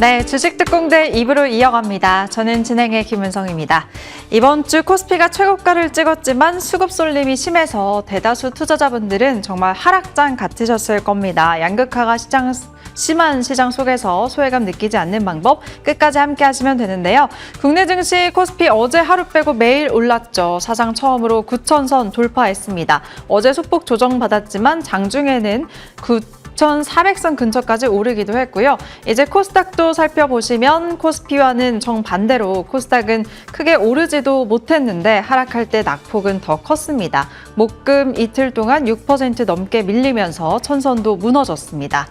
네, 주식특공대 2부로 이어갑니다. 저는 진행의 김은성입니다. 이번 주 코스피가 최고가를 찍었지만 수급 쏠림이 심해서 대다수 투자자분들은 정말 하락장 같으셨을 겁니다. 양극화가 심한 시장 속에서 소외감 느끼지 않는 방법 끝까지 함께 하시면 되는데요. 국내 증시 코스피 어제 하루 빼고 매일 올랐죠. 사상 처음으로 9,000선 돌파했습니다. 어제 소폭 조정받았지만 장중에는 9,400선 근처까지 오르기도 했고요. 이제 코스닥도 살펴보시면 코스피와는 정반대로 코스닥은 크게 오르지도 못했는데 하락할 때 낙폭은 더 컸습니다. 목금 이틀 동안 6% 넘게 밀리면서 천선도 무너졌습니다.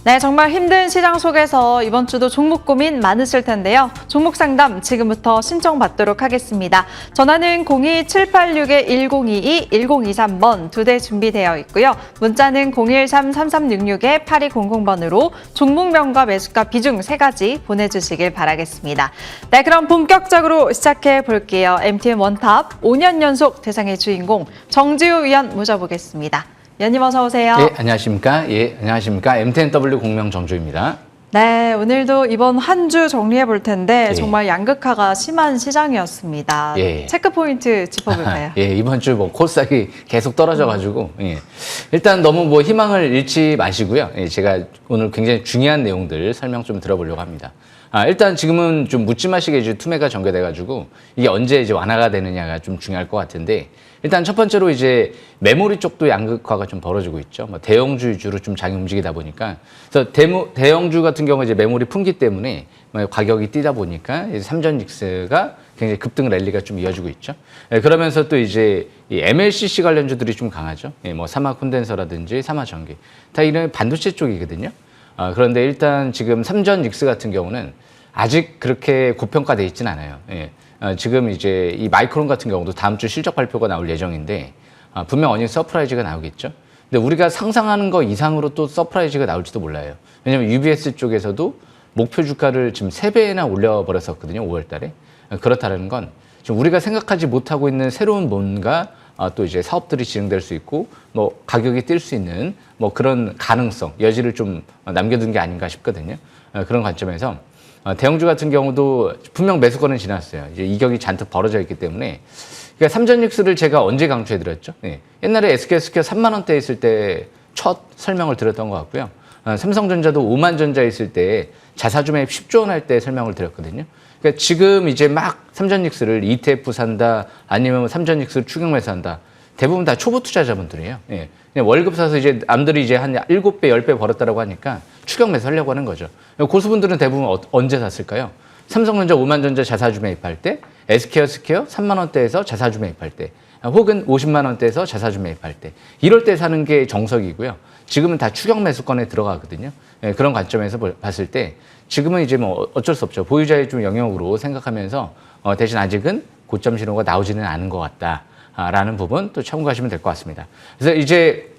네, 정말 힘든 시장 속에서 이번 주도 종목 고민 많으실 텐데요. 종목 상담 지금부터 신청받도록 하겠습니다. 전화는 02786-1022, 1023번 두 대 준비되어 있고요. 문자는 013-3366-8200번으로 종목명과 매수가 비중 3가지 보내주시길 바라겠습니다. 네, 그럼 본격적으로 시작해 볼게요. MTN 원탑 5년 연속 대상의 주인공 정지우 위원 모셔보겠습니다. 위원님 어서 오세요. 예, 안녕하십니까? 예, 안녕하십니까? MTNW 공명 정주입니다. 네, 오늘도 이번 한 주 정리해 볼 텐데 정말 양극화가 심한 시장이었습니다. 체크 포인트 짚어볼까요? 예, 이번 주 뭐 코스닥이 계속 떨어져가지고 일단 너무 뭐 희망을 잃지 마시고요. 제가 오늘 굉장히 중요한 내용들 설명 좀 들어보려고 합니다. 일단 지금은 좀 묻지마시게 이제 투매가 전개돼가지고 이게 언제 이제 완화가 되느냐가 좀 중요할 것 같은데 일단 첫 번째로 이제 메모리 쪽도 양극화가 좀 벌어지고 있죠. 뭐 대형주 위주로 좀 장이 움직이다 보니까 그래서 대형주 같은 경우 이제 메모리 품귀 때문에 가격이 뛰다 보니까 삼전직스가 굉장히 급등 랠리가 좀 이어지고 있죠. 그러면서 또 이제 이 MLCC 관련주들이 좀 강하죠. 뭐 삼화 콘덴서라든지 삼화 전기 다 이런 반도체 쪽이거든요. 그런데 일단 지금 삼전직스 같은 경우는 아직 그렇게 고평가돼 있진 않아요. 지금 이제 이 마이크론 같은 경우도 다음 주 실적 발표가 나올 예정인데 분명 어닝 서프라이즈가 나오겠죠. 근데 우리가 상상하는 거 이상으로 또 서프라이즈가 나올지도 몰라요. 왜냐면 UBS 쪽에서도 목표 주가를 지금 3배나 올려버렸었거든요. 5월 달에. 그렇다는 건 지금 우리가 생각하지 못하고 있는 새로운 뭔가 또 이제 사업들이 진행될 수 있고 뭐 가격이 뛸 수 있는 뭐 그런 가능성, 여지를 좀 남겨둔 게 아닌가 싶거든요. 그런 관점에서 대형주 같은 경우도 분명 매수권은 지났어요. 이제 이격이 잔뜩 벌어져 있기 때문에 그러니까 삼전육스를 제가 언제 강조해드렸죠? 옛날에 SK스퀘어 3만 원대 있을 때 첫 설명을 드렸던 것 같고요. 삼성전자도 5만 전자 있을 때 자사주 매입 10조 원 할 때 설명을 드렸거든요. 그러니까 지금 이제 막 삼전닉스를 ETF 산다 아니면 삼전닉스를 추격 매수한다. 대부분 다 초보 투자자분들이에요. 그냥 월급 사서 이제 남들이 이제 한 7배, 10배 벌었다라고 하니까 추격 매수하려고 하는 거죠. 고수분들은 대부분 언제 샀을까요? 삼성전자 5만 전자 자사주 매입할 때, SK스퀘어 3만 원대에서 자사주 매입할 때, 혹은 50만 원대에서 자사주 매입할 때 이럴 때 사는 게 정석이고요. 지금은 다 추격 매수권에 들어가거든요. 그런 관점에서 봤을 때 지금은 이제 뭐 어쩔 수 없죠. 보유자의 좀 영역으로 생각하면서 대신 아직은 고점 신호가 나오지는 않은 것 같다라는 부분 또 참고하시면 될 것 같습니다. 그래서 이제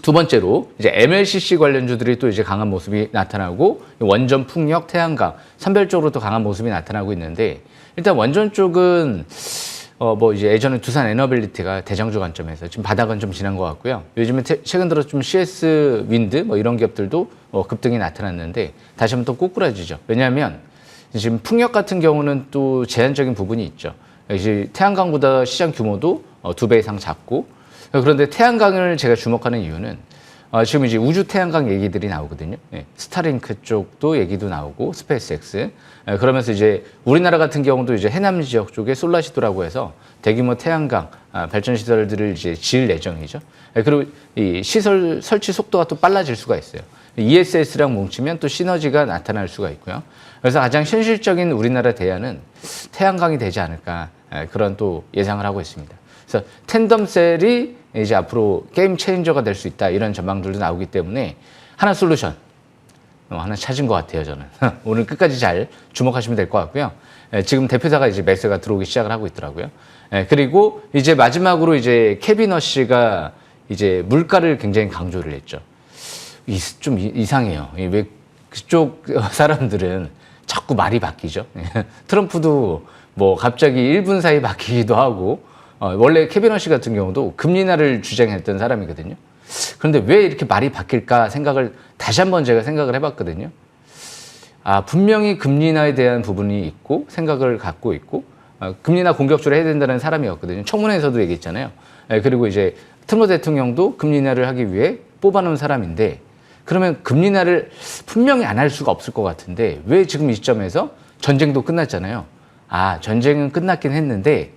두 번째로 이제 MLCC 관련주들이 또 이제 강한 모습이 나타나고 원전, 풍력, 태양광 선별적으로 또 강한 모습이 나타나고 있는데 일단 원전 쪽은 뭐 이제 예전에 두산 에너빌리티가 대장주 관점에서 지금 바닥은 좀 지난 것 같고요. 요즘에 최근 들어 좀 CS 윈드 뭐 이런 기업들도 급등이 나타났는데 다시 한번 또 꼬꾸라지죠. 왜냐하면 지금 풍력 같은 경우는 또 제한적인 부분이 있죠. 이제 태양광보다 시장 규모도 2배 이상 작고 그런데 태양광을 제가 주목하는 이유는 지금 이제 우주 태양광 얘기들이 나오거든요. 스타링크 쪽도 얘기도 나오고 스페이스X 그러면서 이제 우리나라 같은 경우도 이제 해남 지역 쪽에 솔라시도라고 해서 대규모 태양광 발전 시설들을 이제 지을 예정이죠. 그리고 이 시설 설치 속도가 또 빨라질 수가 있어요. ESS랑 뭉치면 또 시너지가 나타날 수가 있고요. 그래서 가장 현실적인 우리나라 대안은 태양광이 되지 않을까 그런 또 예상을 하고 있습니다. 그래서 텐덤셀이 이제 앞으로 게임 체인저가 될 수 있다 이런 전망들도 나오기 때문에 하나 솔루션 하나 찾은 것 같아요. 저는 오늘 끝까지 잘 주목하시면 될 것 같고요. 지금 대표사가 이제 매수가 들어오기 시작을 하고 있더라고요. 그리고 이제 마지막으로 이제 캐비너시가 이제 물가를 굉장히 강조를 했죠. 좀 이상해요. 왜 그쪽 사람들은 자꾸 말이 바뀌죠. 트럼프도 뭐 갑자기 1분 사이 바뀌기도 하고 원래 캐비너시 같은 경우도 금리 인하를 주장했던 사람이거든요. 그런데 왜 이렇게 말이 바뀔까 생각을 다시 한번 제가 생각을 해봤거든요. 분명히 금리 인하에 대한 부분이 있고 생각을 갖고 있고 금리 인하 공격적으로 해야 된다는 사람이었거든요. 청문회에서도 얘기했잖아요. 그리고 이제 트럼프 대통령도 금리 인하를 하기 위해 뽑아놓은 사람인데 그러면 금리 인하를 분명히 안 할 수가 없을 것 같은데 왜 지금 이 시점에서 전쟁도 끝났잖아요. 전쟁은 끝났긴 했는데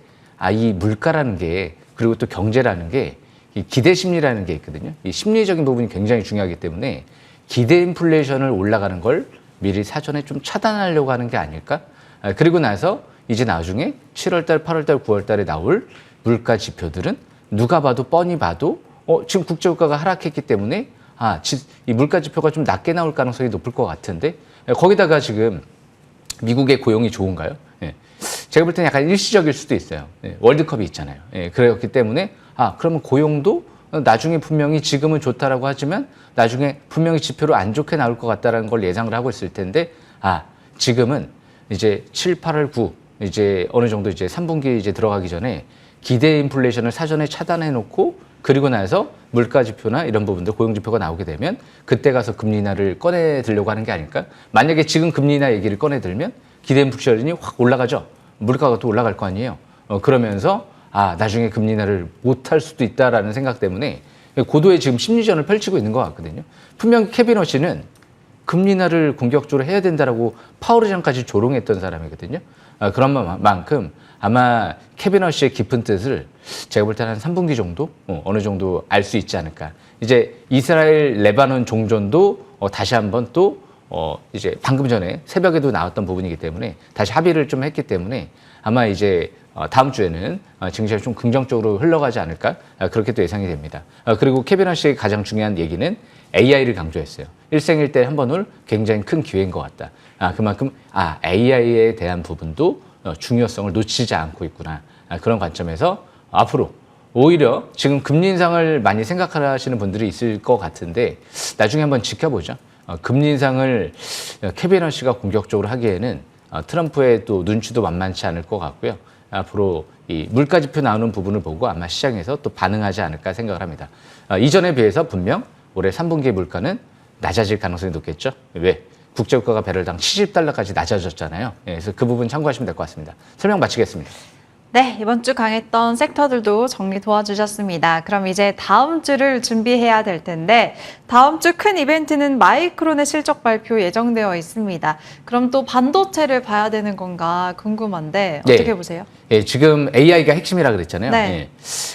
이 물가라는 게 그리고 또 경제라는 게 이 기대 심리라는 게 있거든요. 이 심리적인 부분이 굉장히 중요하기 때문에 기대 인플레이션을 올라가는 걸 미리 사전에 좀 차단하려고 하는 게 아닐까? 그리고 나서 이제 나중에 7월달, 8월달, 9월달에 나올 물가 지표들은 누가 봐도 뻔히 봐도 지금 국제유가가 하락했기 때문에 이 물가 지표가 좀 낮게 나올 가능성이 높을 것 같은데 거기다가 지금 미국의 고용이 좋은가요? 제가 볼 때는 약간 일시적일 수도 있어요. 월드컵이 있잖아요. 그렇기 때문에 그러면 고용도 나중에 분명히 지금은 좋다라고 하지만 나중에 분명히 지표로 안 좋게 나올 것 같다라는 걸 예상을 하고 있을 텐데 지금은 이제 7, 8월, 9 이제 어느 정도 이제 3분기 이제 들어가기 전에 기대 인플레이션을 사전에 차단해 놓고 그리고 나서 물가 지표나 이런 부분들 고용 지표가 나오게 되면 그때 가서 금리 인하를 꺼내 들려고 하는 게 아닐까? 만약에 지금 금리 인하 얘기를 꺼내 들면 기대 인플레이션이 확 올라가죠. 물가가 또 올라갈 거 아니에요. 그러면서 나중에 금리 인하를 못할 수도 있다라는 생각 때문에 고도의 지금 심리전을 펼치고 있는 것 같거든요. 분명히 케빈 허씨는 금리 인하를 공격적으로 해야 된다라고 파월 의장까지 조롱했던 사람이거든요. 그런 만큼 아마 케빈 허씨의 깊은 뜻을 제가 볼 때는 한 3분기 정도 어느 정도 알 수 있지 않을까. 이제 이스라엘 레바논 종전도 다시 한번 또 이제 방금 전에 새벽에도 나왔던 부분이기 때문에 다시 합의를 좀 했기 때문에 아마 이제 다음 주에는 증시가 좀 긍정적으로 흘러가지 않을까 그렇게 또 예상이 됩니다. 그리고 케빈 허씨의 가장 중요한 얘기는 AI를 강조했어요. 일생일대 한 번 올 굉장히 큰 기회인 것 같다. 그만큼 AI에 대한 부분도 중요성을 놓치지 않고 있구나. 그런 관점에서 앞으로 오히려 지금 금리 인상을 많이 생각하시는 분들이 있을 것 같은데 나중에 한번 지켜보죠. 금리 인상을 케빈 허씨가 공격적으로 하기에는 트럼프의 또 눈치도 만만치 않을 것 같고요. 앞으로 이 물가 지표 나오는 부분을 보고 아마 시장에서 또 반응하지 않을까 생각을 합니다. 이전에 비해서 분명 올해 3분기 물가는 낮아질 가능성이 높겠죠. 왜? 국제유가가 배럴당 70달러까지 낮아졌잖아요. 그래서 그 부분 참고하시면 될 것 같습니다. 설명 마치겠습니다. 네, 이번 주 강했던 섹터들도 정리 도와주셨습니다. 그럼 이제 다음 주를 준비해야 될 텐데 다음 주 큰 이벤트는 마이크론의 실적 발표 예정되어 있습니다. 그럼 또 반도체를 봐야 되는 건가 궁금한데 어떻게 보세요? 지금 AI가 핵심이라 그랬잖아요. 네.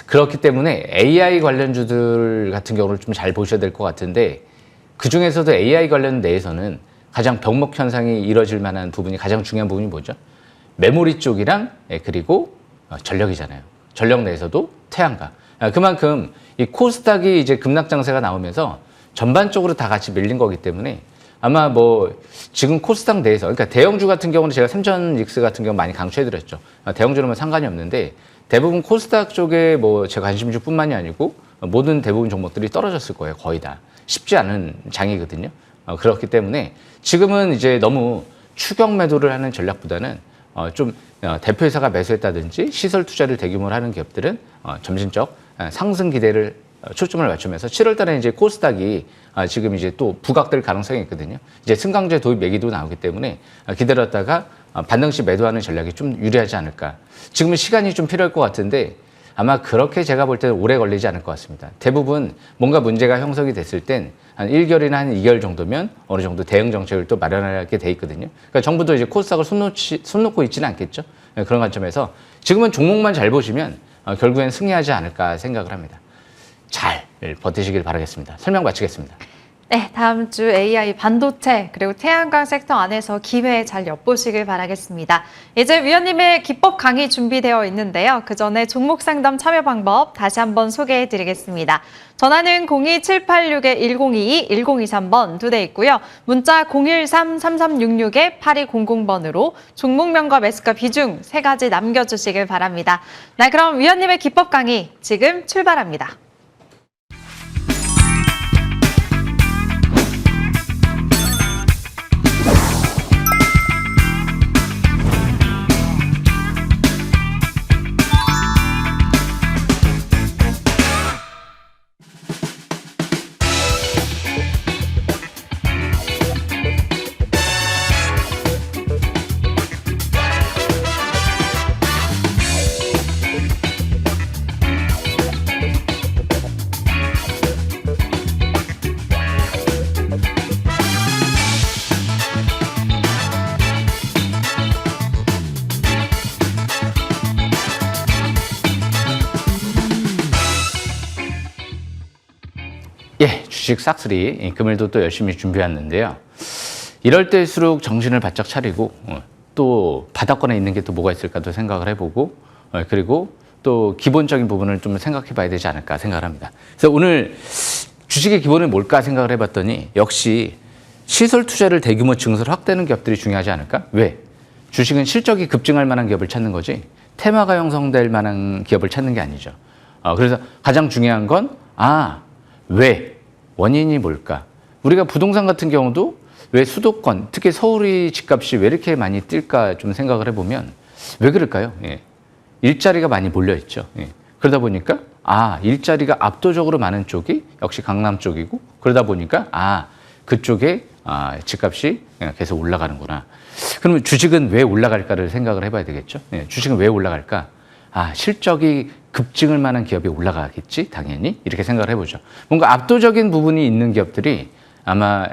그렇기 때문에 AI 관련주들 같은 경우를 좀 잘 보셔야 될 것 같은데 그중에서도 AI 관련 내에서는 가장 병목 현상이 이뤄질 만한 부분이 가장 중요한 부분이 뭐죠? 메모리 쪽이랑 그리고 전력이잖아요. 전력 내에서도 태양광. 그만큼 이 코스닥이 이제 급락 장세가 나오면서 전반적으로 다 같이 밀린 거기 때문에 아마 지금 코스닥 내에서 그러니까 대형주 같은 경우는 제가 삼천익스 같은 경우 많이 강조해드렸죠. 대형주는 상관이 없는데 대부분 코스닥 쪽에 제 관심주뿐만이 아니고 모든 대부분 종목들이 떨어졌을 거예요. 거의 다 쉽지 않은 장이거든요. 그렇기 때문에 지금은 이제 너무 추격 매도를 하는 전략보다는 좀 대표이사가 매수했다든지 시설 투자를 대규모로 하는 기업들은 점진적 상승 기대를 초점을 맞추면서 7월 달에 이제 코스닥이 지금 이제 또 부각될 가능성이 있거든요. 이제 승강제 도입 얘기도 나오기 때문에 기다렸다가 반등시 매도하는 전략이 좀 유리하지 않을까. 지금은 시간이 좀 필요할 것 같은데 아마 그렇게 제가 볼 때는 오래 걸리지 않을 것 같습니다. 대부분 뭔가 문제가 형성이 됐을 땐 한 1개월이나 한 2개월 정도면 어느 정도 대응 정책을 또 마련하게 돼 있거든요. 그러니까 정부도 이제 코스닥을 손 놓고 있지는 않겠죠. 그런 관점에서 지금은 종목만 잘 보시면 결국엔 승리하지 않을까 생각을 합니다. 잘 버티시길 바라겠습니다. 설명 마치겠습니다. 네, 다음 주 AI 반도체 그리고 태양광 섹터 안에서 기회 잘 엿보시길 바라겠습니다. 이제 위원님의 기법 강의 준비되어 있는데요. 그 전에 종목 상담 참여 방법 다시 한번 소개해 드리겠습니다. 전화는 02786-1022, 1023번 두 대 있고요. 문자 013-3366-8200번으로 종목명과 매수가 비중 세 가지 남겨주시길 바랍니다. 네, 그럼 위원님의 기법 강의 지금 출발합니다. 주식 싹쓸이 금일도 또 열심히 준비했는데요. 이럴 때일수록 정신을 바짝 차리고 또 바닥권에 있는 게 또 뭐가 있을까도 생각을 해보고 그리고 또 기본적인 부분을 좀 생각해 봐야 되지 않을까 생각을 합니다. 그래서 오늘 주식의 기본은 뭘까 생각을 해봤더니 역시 시설 투자를 대규모 증설 확대하는 기업들이 중요하지 않을까? 왜? 주식은 실적이 급증할 만한 기업을 찾는 거지 테마가 형성될 만한 기업을 찾는 게 아니죠. 그래서 가장 중요한 건 왜? 원인이 뭘까? 우리가 부동산 같은 경우도 왜 수도권, 특히 서울의 집값이 왜 이렇게 많이 뛸까 좀 생각을 해보면 왜 그럴까요? 예. 일자리가 많이 몰려있죠. 예. 그러다 보니까 일자리가 압도적으로 많은 쪽이 역시 강남 쪽이고 그러다 보니까 그쪽에 집값이 계속 올라가는구나. 그러면 주식은 왜 올라갈까를 생각을 해봐야 되겠죠. 예. 주식은 왜 올라갈까? 실적이 급증할 만한 기업이 올라가겠지, 당연히. 이렇게 생각을 해보죠. 뭔가 압도적인 부분이 있는 기업들이 아마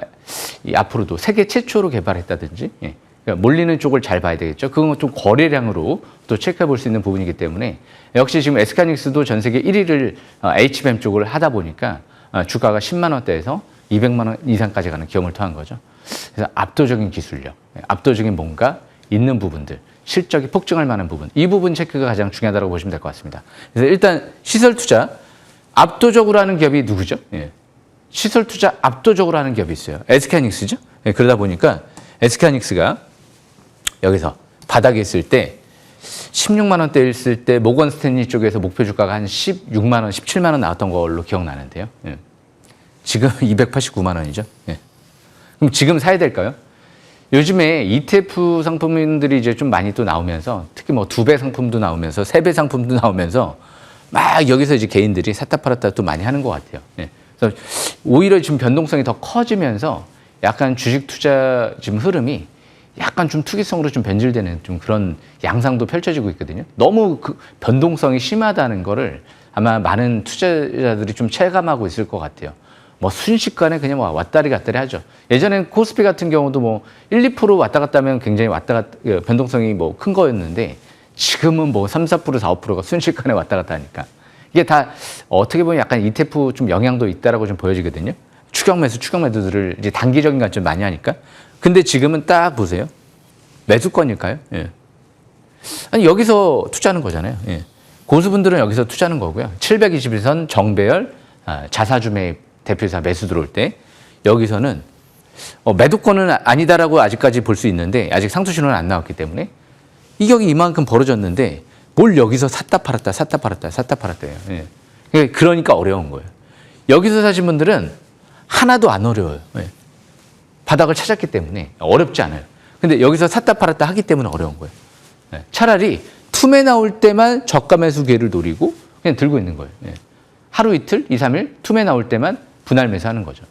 앞으로도 세계 최초로 개발했다든지, 그러니까 몰리는 쪽을 잘 봐야 되겠죠. 그건 좀 거래량으로 또 체크해 볼 수 있는 부분이기 때문에 역시 지금 SK하이닉스도 전 세계 1위를 HBM 쪽을 하다 보니까 주가가 10만 원대에서 200만 원 이상까지 가는 기업을 통한 거죠. 그래서 압도적인 기술력, 압도적인 뭔가 있는 부분들, 실적이 폭증할 만한 부분, 이 부분 체크가 가장 중요하다고 보시면 될 것 같습니다. 그래서 일단 시설 투자 압도적으로 하는 기업이 누구죠? 시설 투자 압도적으로 하는 기업이 있어요. SK하이닉스죠. 그러다 보니까 SK하이닉스가 여기서 바닥에 있을 때 16만 원대 있을 때 모건 스탠리 쪽에서 목표 주가가 한 16만 원, 17만 원 나왔던 걸로 기억나는데요. 지금 289만 원이죠. 그럼 지금 사야 될까요? 요즘에 ETF 상품들이 이제 좀 많이 또 나오면서 특히 뭐 2배 상품도 나오면서 3배 상품도 나오면서 막 여기서 이제 개인들이 샀다 팔았다 또 많이 하는 것 같아요. 그래서 오히려 지금 변동성이 더 커지면서 약간 주식 투자 지금 흐름이 약간 좀 투기성으로 좀 변질되는 좀 그런 양상도 펼쳐지고 있거든요. 너무 그 변동성이 심하다는 거를 아마 많은 투자자들이 좀 체감하고 있을 것 같아요. 뭐 순식간에 그냥 왔다리 갔다리 하죠. 예전엔 코스피 같은 경우도 뭐 1, 2% 왔다 갔다 하면 굉장히 변동성이 뭐 큰 거였는데 지금은 뭐 3, 4%, 4, 5%가 순식간에 왔다 갔다 하니까 이게 다 어떻게 보면 약간 ETF 좀 영향도 있다라고 좀 보여지거든요. 추격 매도들을 이제 단기적인 관점 많이 하니까. 근데 지금은 딱 보세요. 매수권일까요? 아니, 여기서 투자하는 거잖아요. 고수분들은 여기서 투자하는 거고요. 721선 정배열 자사주 매입 대표이사 매수 들어올 때 여기서는 매도권은 아니다라고 아직까지 볼 수 있는데 아직 상투 신호는 안 나왔기 때문에 이격이 이만큼 벌어졌는데 뭘 여기서 샀다 팔았다 해요. 그러니까 어려운 거예요. 여기서 사신 분들은 하나도 안 어려워요. 바닥을 찾았기 때문에 어렵지 않아요. 근데 여기서 샀다 팔았다 하기 때문에 어려운 거예요. 차라리 툼에 나올 때만 저가 매수 기회를 노리고 그냥 들고 있는 거예요. 하루 이틀, 2, 3일 툼에 나올 때만 분할 매수하는 거죠.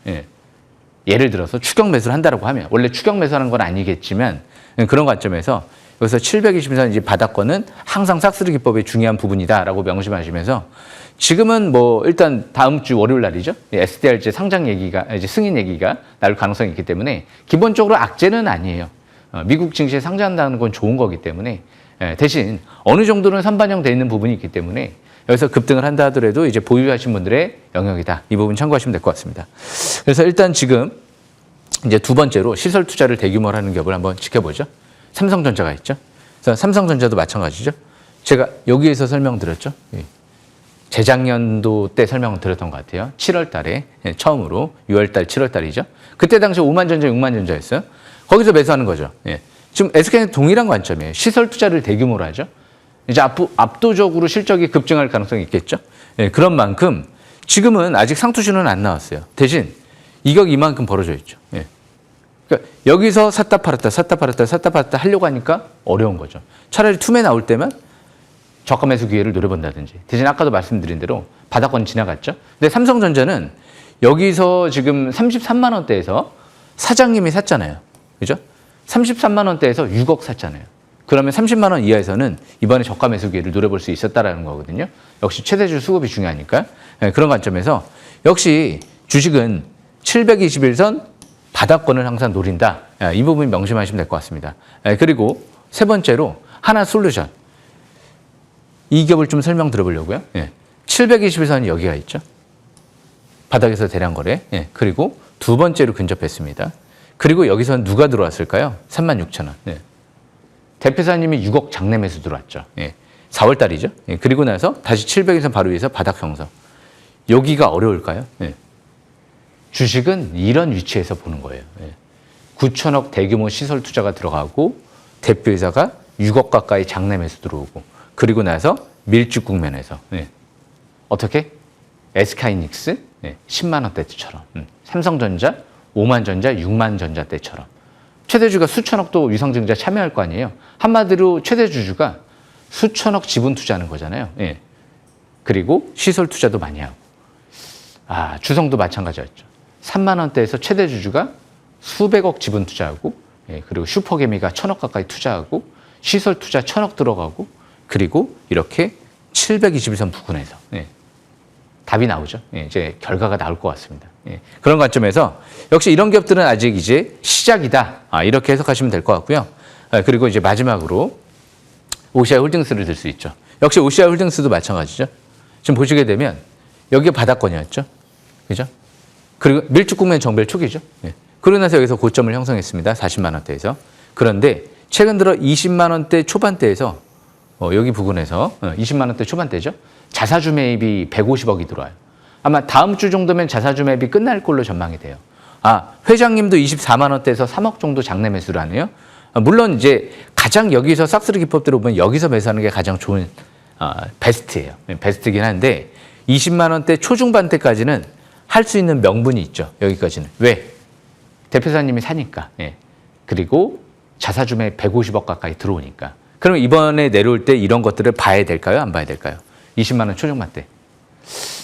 예를 들어서 추격 매수를 한다고 하면 원래 추격 매수하는 건 아니겠지만 그런 관점에서 여기서 720선 이제 바닥권은 항상 싹쓸이 기법의 중요한 부분이다라고 명심하시면서 지금은 뭐 일단 다음 주 월요일 날이죠. SDR제 상장 얘기가 이제 승인 얘기가 나올 가능성이 있기 때문에 기본적으로 악재는 아니에요. 미국 증시에 상장한다는 건 좋은 거기 때문에 대신 어느 정도는 선반영돼 있는 부분이 있기 때문에 여기서 급등을 한다 하더라도 이제 보유하신 분들의 영역이다. 이 부분 참고하시면 될 것 같습니다. 그래서 일단 지금 이제 두 번째로 시설 투자를 대규모로 하는 기업을 한번 지켜보죠. 삼성전자가 있죠. 그래서 삼성전자도 마찬가지죠. 제가 여기에서 설명드렸죠. 재작년도 때 설명을 드렸던 것 같아요. 7월 달에 처음으로 6월 달, 7월 달이죠. 그때 당시 5만 전자, 6만 전자였어요. 거기서 매수하는 거죠. 지금 SK는 동일한 관점이에요. 시설 투자를 대규모로 하죠. 이제 압도적으로 실적이 급증할 가능성이 있겠죠. 그런 만큼 지금은 아직 상투 신호는 안 나왔어요. 대신 이격이 이만큼 벌어져 있죠. 그러니까 여기서 샀다 팔았다 하려고 하니까 어려운 거죠. 차라리 툼에 나올 때만 저가 매수 기회를 노려본다든지. 대신 아까도 말씀드린 대로 바닥권 지나갔죠. 근데 삼성전자는 여기서 지금 33만 원대에서 사장님이 샀잖아요. 그죠? 33만 원대에서 6억 샀잖아요. 그러면 30만 원 이하에서는 이번에 저가 매수 기회를 노려볼 수 있었다라는 거거든요. 역시 최대주 수급이 중요하니까. 그런 관점에서 역시 주식은 721선 바닥권을 항상 노린다. 이 부분 명심하시면 될 것 같습니다. 그리고 세 번째로 하나솔루션. 이 기업을 좀 설명 들어보려고요. 721선이 여기가 있죠. 바닥에서 대량 거래. 예. 그리고 두 번째로 근접했습니다. 그리고 여기서 누가 들어왔을까요? 36,000원. 예. 대표사님이 6억 장내 매수 들어왔죠. 예. 4월 달이죠. 예. 그리고 나서 다시 700에서 바로 위에서 바닥 형성. 여기가 어려울까요? 예. 주식은 이런 위치에서 보는 거예요. 예. 9천억 대규모 시설 투자가 들어가고 대표이사가 6억 가까이 장내 매수 들어오고 그리고 나서 밀집 국면에서 예. 어떻게? SK하이닉스 10만 원대처럼 삼성전자 5만 전자 6만 전자 때처럼 최대주가 수천억도 위성증자 참여할 거 아니에요. 한마디로 최대주주가 수천억 지분 투자하는 거잖아요. 예. 그리고 시설 투자도 많이 하고 주성도 마찬가지였죠. 3만 원대에서 최대주주가 수백억 지분 투자하고 예. 그리고 슈퍼개미가 1,000억 가까이 투자하고 시설 투자 1,000억 들어가고 그리고 이렇게 721선 부근에서 예. 답이 나오죠. 예, 이제 결과가 나올 것 같습니다. 예, 그런 관점에서 역시 이런 기업들은 아직 이제 시작이다. 이렇게 해석하시면 될 것 같고요. 그리고 이제 마지막으로 OCI 홀딩스를 들 수 있죠. 역시 OCI 홀딩스도 마찬가지죠. 지금 보시게 되면 여기가 바닥권이었죠. 그죠? 그리고 밀집 국면 정벨 초기죠. 예. 그러고 나서 여기서 고점을 형성했습니다. 40만 원대에서. 그런데 최근 들어 20만 원대 초반대에서 여기 부근에서 20만 원대 초반대죠. 자사주 매입이 150억이 들어와요. 아마 다음 주 정도면 자사주 매입이 끝날 걸로 전망이 돼요. 회장님도 24만 원대에서 3억 정도 장내 매수를 하네요. 물론 이제 가장 여기서 싹쓸이 기법대로 보면 여기서 매수하는 게 가장 좋은 베스트예요. 베스트긴 한데 20만 원대 초중반대까지는 할 수 있는 명분이 있죠. 여기까지는. 왜? 대표사님이 사니까. 예. 그리고 자사주 매입 150억 가까이 들어오니까. 그럼 이번에 내려올 때 이런 것들을 봐야 될까요? 안 봐야 될까요? 20만 원 초중반대.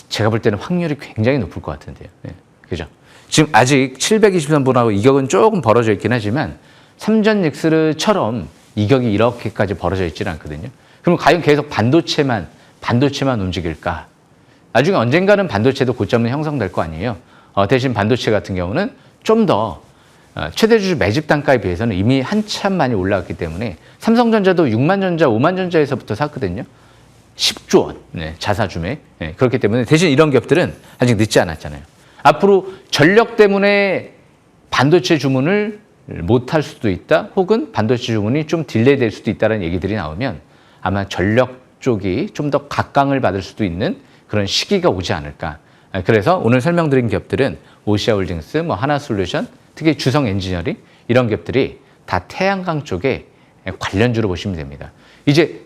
제가 볼 때는 확률이 굉장히 높을 것 같은데요. 네. 그죠? 지금 아직 723분하고 이격은 조금 벌어져 있긴 하지만 삼전 닉스처럼 이격이 이렇게까지 벌어져 있지는 않거든요. 그럼 과연 계속 반도체만 움직일까? 나중에 언젠가는 반도체도 고점은 형성될 거 아니에요. 대신 반도체 같은 경우는 좀 더 최대주주 매집 단가에 비해서는 이미 한참 많이 올라왔기 때문에 삼성전자도 6만 전자, 5만 전자에서부터 샀거든요. 10조 원 자사주매. 그렇기 때문에 대신 이런 기업들은 아직 늦지 않았잖아요. 앞으로 전력 때문에 반도체 주문을 못할 수도 있다. 혹은 반도체 주문이 좀 딜레이 될 수도 있다는 얘기들이 나오면 아마 전력 쪽이 좀 더 각광을 받을 수도 있는 그런 시기가 오지 않을까. 그래서 오늘 설명드린 기업들은 오시아홀딩스, 하나솔루션, 특히 주성 엔지니어링 이런 기업들이 다 태양광 쪽에 관련주로 보시면 됩니다. 이제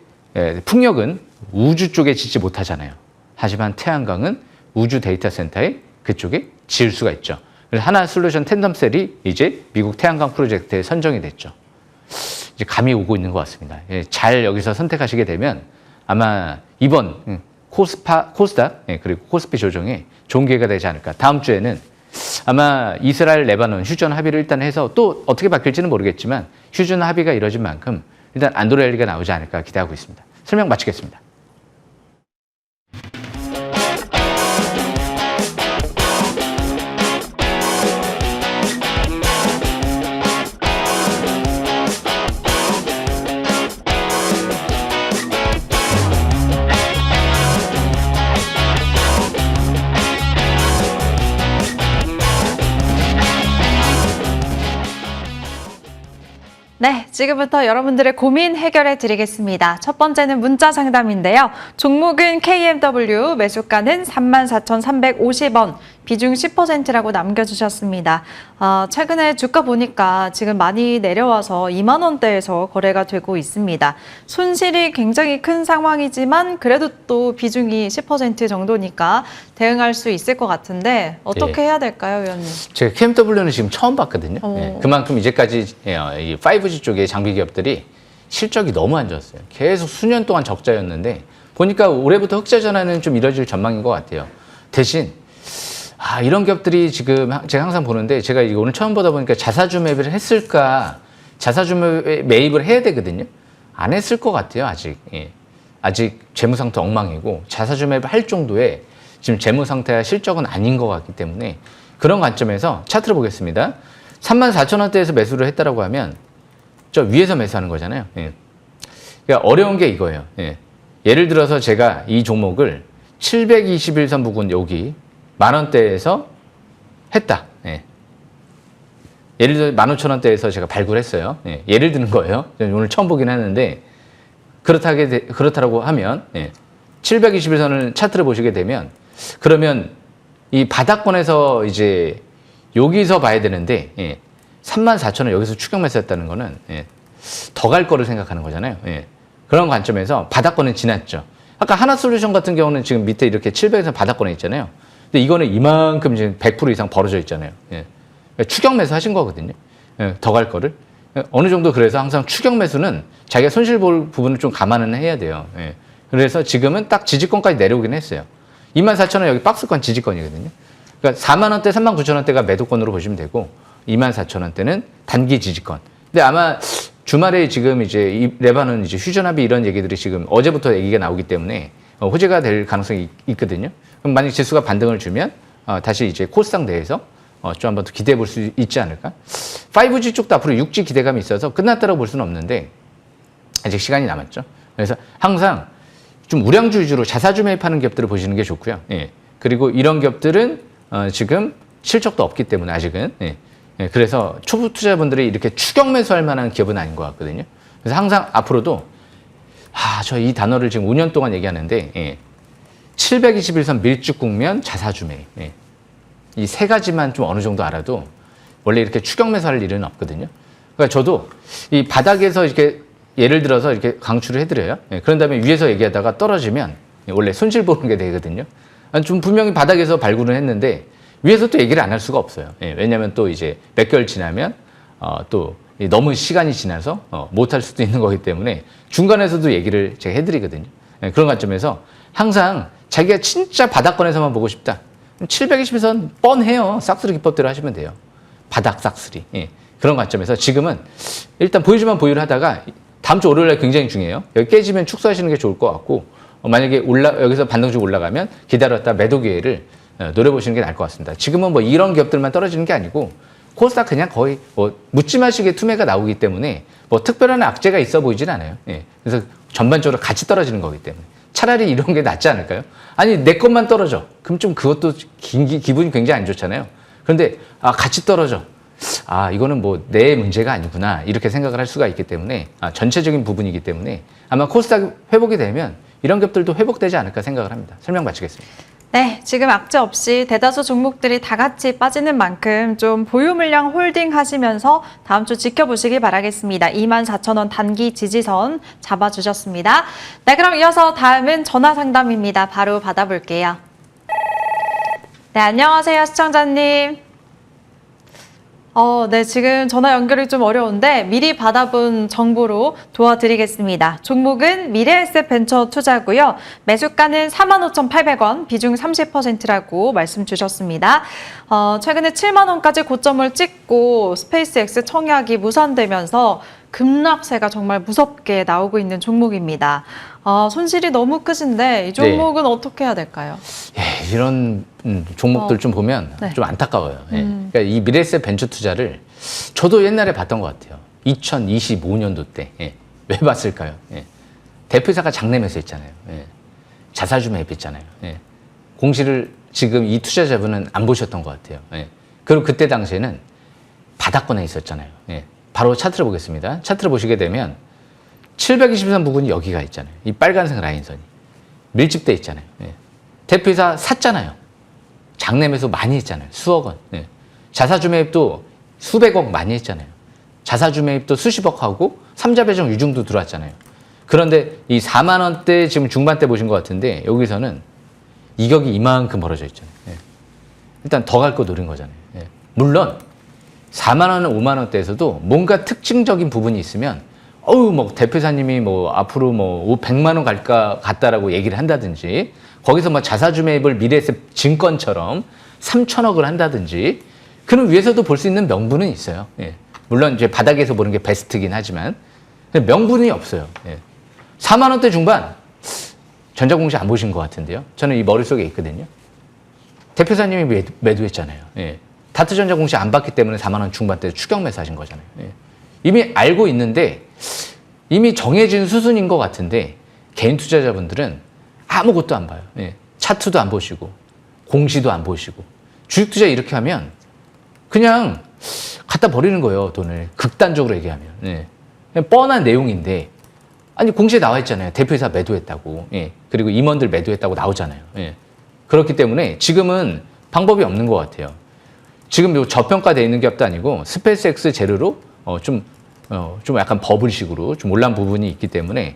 풍력은 우주 쪽에 짓지 못하잖아요. 하지만 태양광은 우주 데이터 센터에 그쪽에 지을 수가 있죠. 그래서 하나솔루션 텐덤셀이 이제 미국 태양광 프로젝트에 선정이 됐죠. 이제 감이 오고 있는 것 같습니다. 잘 여기서 선택하시게 되면 아마 이번 코스닥 그리고 코스피 조정에 좋은 기회가 되지 않을까. 다음 주에는 아마 이스라엘, 레바논 휴전 합의를 일단 해서 또 어떻게 바뀔지는 모르겠지만 휴전 합의가 이뤄진 만큼 일단 안도렐리가 나오지 않을까 기대하고 있습니다. 설명 마치겠습니다. 네, 지금부터 여러분들의 고민 해결해 드리겠습니다. 첫 번째는 문자 상담인데요. 종목은 KMW, 매수가는 34,350원, 비중 10%라고 남겨주셨습니다. 최근에 주가 보니까 지금 많이 내려와서 2만 원대에서 거래가 되고 있습니다. 손실이 굉장히 큰 상황이지만 그래도 또 비중이 10% 정도니까 대응할 수 있을 것 같은데 어떻게 해야 될까요, 위원님? 제가 KMW는 지금 처음 봤거든요. 그만큼 이제까지 이 5G 쪽의 장비 기업들이 실적이 너무 안 좋았어요. 계속 수년 동안 적자였는데 보니까 올해부터 흑자 전환은 좀 이뤄질 전망인 것 같아요. 대신 이런 기업들이 지금 제가 항상 보는데 제가 이거 오늘 처음 보다 보니까 자사주 매입을 했을까? 자사주 매입을 해야 되거든요. 안 했을 것 같아요, 아직. 아직 재무 상태 엉망이고 자사주 매입을 할 정도의 지금 재무 상태와 실적은 아닌 것 같기 때문에 그런 관점에서 차트를 보겠습니다. 34,000원대에서 매수를 했다라고 하면 저 위에서 매수하는 거잖아요. 그러니까 어려운 게 이거예요. 예를 들어서 제가 이 종목을 721선 부근 여기 만 원대에서 했다. 예. 예를 들어 15,000원대에서 제가 발굴했어요. 예. 예를 드는 거예요. 오늘 처음 보긴 했는데 그렇다고 하면 721선을 차트를 보시게 되면 그러면 이 바닥권에서 이제 여기서 봐야 되는데 34,000원 여기서 추격 매수했다는 거는 더 갈 거를 생각하는 거잖아요. 그런 관점에서 바닥권은 지났죠. 아까 하나솔루션 같은 경우는 지금 밑에 이렇게 700에서 바닥권에 있잖아요. 근데 이거는 이만큼 지금 100% 이상 벌어져 있잖아요. 그러니까 추격 매수 하신 거거든요. 더 갈 거를. 어느 정도 그래서 항상 추격 매수는 자기가 손실 볼 부분을 좀 감안은 해야 돼요. 그래서 지금은 딱 지지권까지 내려오긴 했어요. 24,000원 여기 박스권 지지권이거든요. 그러니까 40,000원대, 39,000원대가 매도권으로 보시면 되고 24,000원대는 단기 지지권. 근데 아마 주말에 지금 이제 이 레바논 이제 휴전합의 이런 얘기들이 지금 어제부터 얘기가 나오기 때문에 호재가 될 가능성이 있거든요. 그럼 만약 지수가 반등을 주면 다시 이제 코스닥 내에서 좀 한번 더 기대해 볼 수 있지 않을까? 5G 쪽도 앞으로 6G 기대감이 있어서 끝났다고 볼 수는 없는데 아직 시간이 남았죠. 그래서 항상 좀 우량주 위주로 자사주 매입하는 기업들을 보시는 게 좋고요. 그리고 이런 기업들은 지금 실적도 없기 때문에 아직은 그래서 초보 투자자분들이 이렇게 추격 매수할 만한 기업은 아닌 것 같거든요. 그래서 항상 앞으로도 저 이 단어를 지금 5년 동안 얘기하는데 721선 밀집 국면 자사주 매입 이 세 가지만 좀 어느 정도 알아도 원래 이렇게 추격 매수할 일은 없거든요. 그러니까 저도 이 바닥에서 이렇게 예를 들어서 이렇게 강추를 해드려요. 그런 다음에 위에서 얘기하다가 떨어지면 원래 손실 보는 게 되거든요. 좀 분명히 바닥에서 발굴을 했는데 위에서 또 얘기를 안 할 수가 없어요. 왜냐하면 또 이제 몇 개월 지나면 또 너무 시간이 지나서 못할 수도 있는 거기 때문에 중간에서도 얘기를 제가 해드리거든요. 그런 관점에서 항상 자기가 진짜 바닥권에서만 보고 싶다. 720선 뻔해요. 싹쓸이 기법대로 하시면 돼요. 바닥 싹쓸이. 그런 관점에서 지금은 일단 보유주만 보유를 하다가 다음 주 월요일날 굉장히 중요해요. 여기 깨지면 축소하시는 게 좋을 것 같고 만약에 여기서 반등주 올라가면 기다렸다 매도 기회를 노려보시는 게 나을 것 같습니다. 지금은 뭐 이런 기업들만 떨어지는 게 아니고 코스닥 그냥 거의 뭐 묻지마식의 투매가 나오기 때문에 뭐 특별한 악재가 있어 보이진 않아요. 그래서 전반적으로 같이 떨어지는 거기 때문에 차라리 이런 게 낫지 않을까요? 아니 내 것만 떨어져. 그럼 좀 그것도 기분이 굉장히 안 좋잖아요. 그런데 같이 떨어져. 이거는 뭐 내 문제가 아니구나 이렇게 생각을 할 수가 있기 때문에 전체적인 부분이기 때문에 아마 코스닥 회복이 되면 이런 기업들도 회복되지 않을까 생각을 합니다. 설명 마치겠습니다. 네, 지금 악재 없이 대다수 종목들이 다 같이 빠지는 만큼 좀 보유 물량 홀딩 하시면서 다음 주 지켜보시기 바라겠습니다. 24,000원 단기 지지선 잡아주셨습니다. 네, 그럼 이어서 다음은 전화 상담입니다. 바로 받아볼게요. 네, 안녕하세요, 시청자님. 네, 지금 전화 연결이 좀 어려운데 미리 받아본 정보로 도와드리겠습니다. 종목은 미래에셋 벤처 투자고요. 매수가는 45,800원, 비중 30%라고 말씀 주셨습니다. 최근에 7만 원까지 고점을 찍고 스페이스X 청약이 무산되면서 급락세가 정말 무섭게 나오고 있는 종목입니다. 손실이 너무 크신데 이 종목은 어떻게 해야 될까요? 이런 종목들 좀 보면 좀 안타까워요. 그러니까 이 미래에셋 벤처 투자를 저도 옛날에 봤던 것 같아요. 2025년도 때. 왜 봤을까요? 대표이사가 장내 매수했잖아요. 자사주 매입했잖아요. 공시를 지금 이 투자자분은 안 보셨던 것 같아요. 그리고 그때 당시에는 바닥권에 있었잖아요. 바로 차트를 보겠습니다. 차트를 보시게 되면 720선 부근이 여기가 있잖아요. 이 빨간색 라인선이. 밀집돼 있잖아요. 대표이사 샀잖아요. 장내 매수 많이 했잖아요. 수억 원. 자사주 매입도 수백억 많이 했잖아요. 자사주 매입도 수십억 하고 삼자 배정 유증도 들어왔잖아요. 그런데 이 4만 원대 지금 중반대 보신 것 같은데 여기서는 이격이 이만큼 벌어져 있잖아요. 일단 더 갈 거 노린 거잖아요. 물론 4만 원, 5만 원대에서도 뭔가 특징적인 부분이 있으면 뭐 대표사님이 뭐 앞으로 뭐 100만 원 갈까 같다라고 얘기를 한다든지 거기서 뭐 자사주 매입을 미래에셋 증권처럼 3천억을 한다든지 그런 위에서도 볼 수 있는 명분은 있어요. 물론 이제 바닥에서 보는 게 베스트긴 하지만 명분이 없어요. 4만 원대 중반 전자공시 안 보신 것 같은데요. 저는 이 머릿속에 있거든요. 대표사님이 매도했잖아요. 다트전자 공시 안 봤기 때문에 4만 원 중반대 추격 매수하신 거잖아요. 이미 알고 있는데 이미 정해진 수순인 것 같은데 개인 투자자분들은 아무것도 안 봐요. 차트도 안 보시고 공시도 안 보시고 주식 투자 이렇게 하면 그냥 갖다 버리는 거예요, 돈을. 극단적으로 얘기하면. 예. 그냥 뻔한 내용인데 아니 공시에 나와 있잖아요. 대표이사 매도했다고. 예. 그리고 임원들 매도했다고 나오잖아요. 예. 그렇기 때문에 지금은 방법이 없는 것 같아요. 지금 요 저평가되어 있는 기업도 아니고 스페이스X 재료로 좀 약간 버블식으로 좀 올라온 부분이 있기 때문에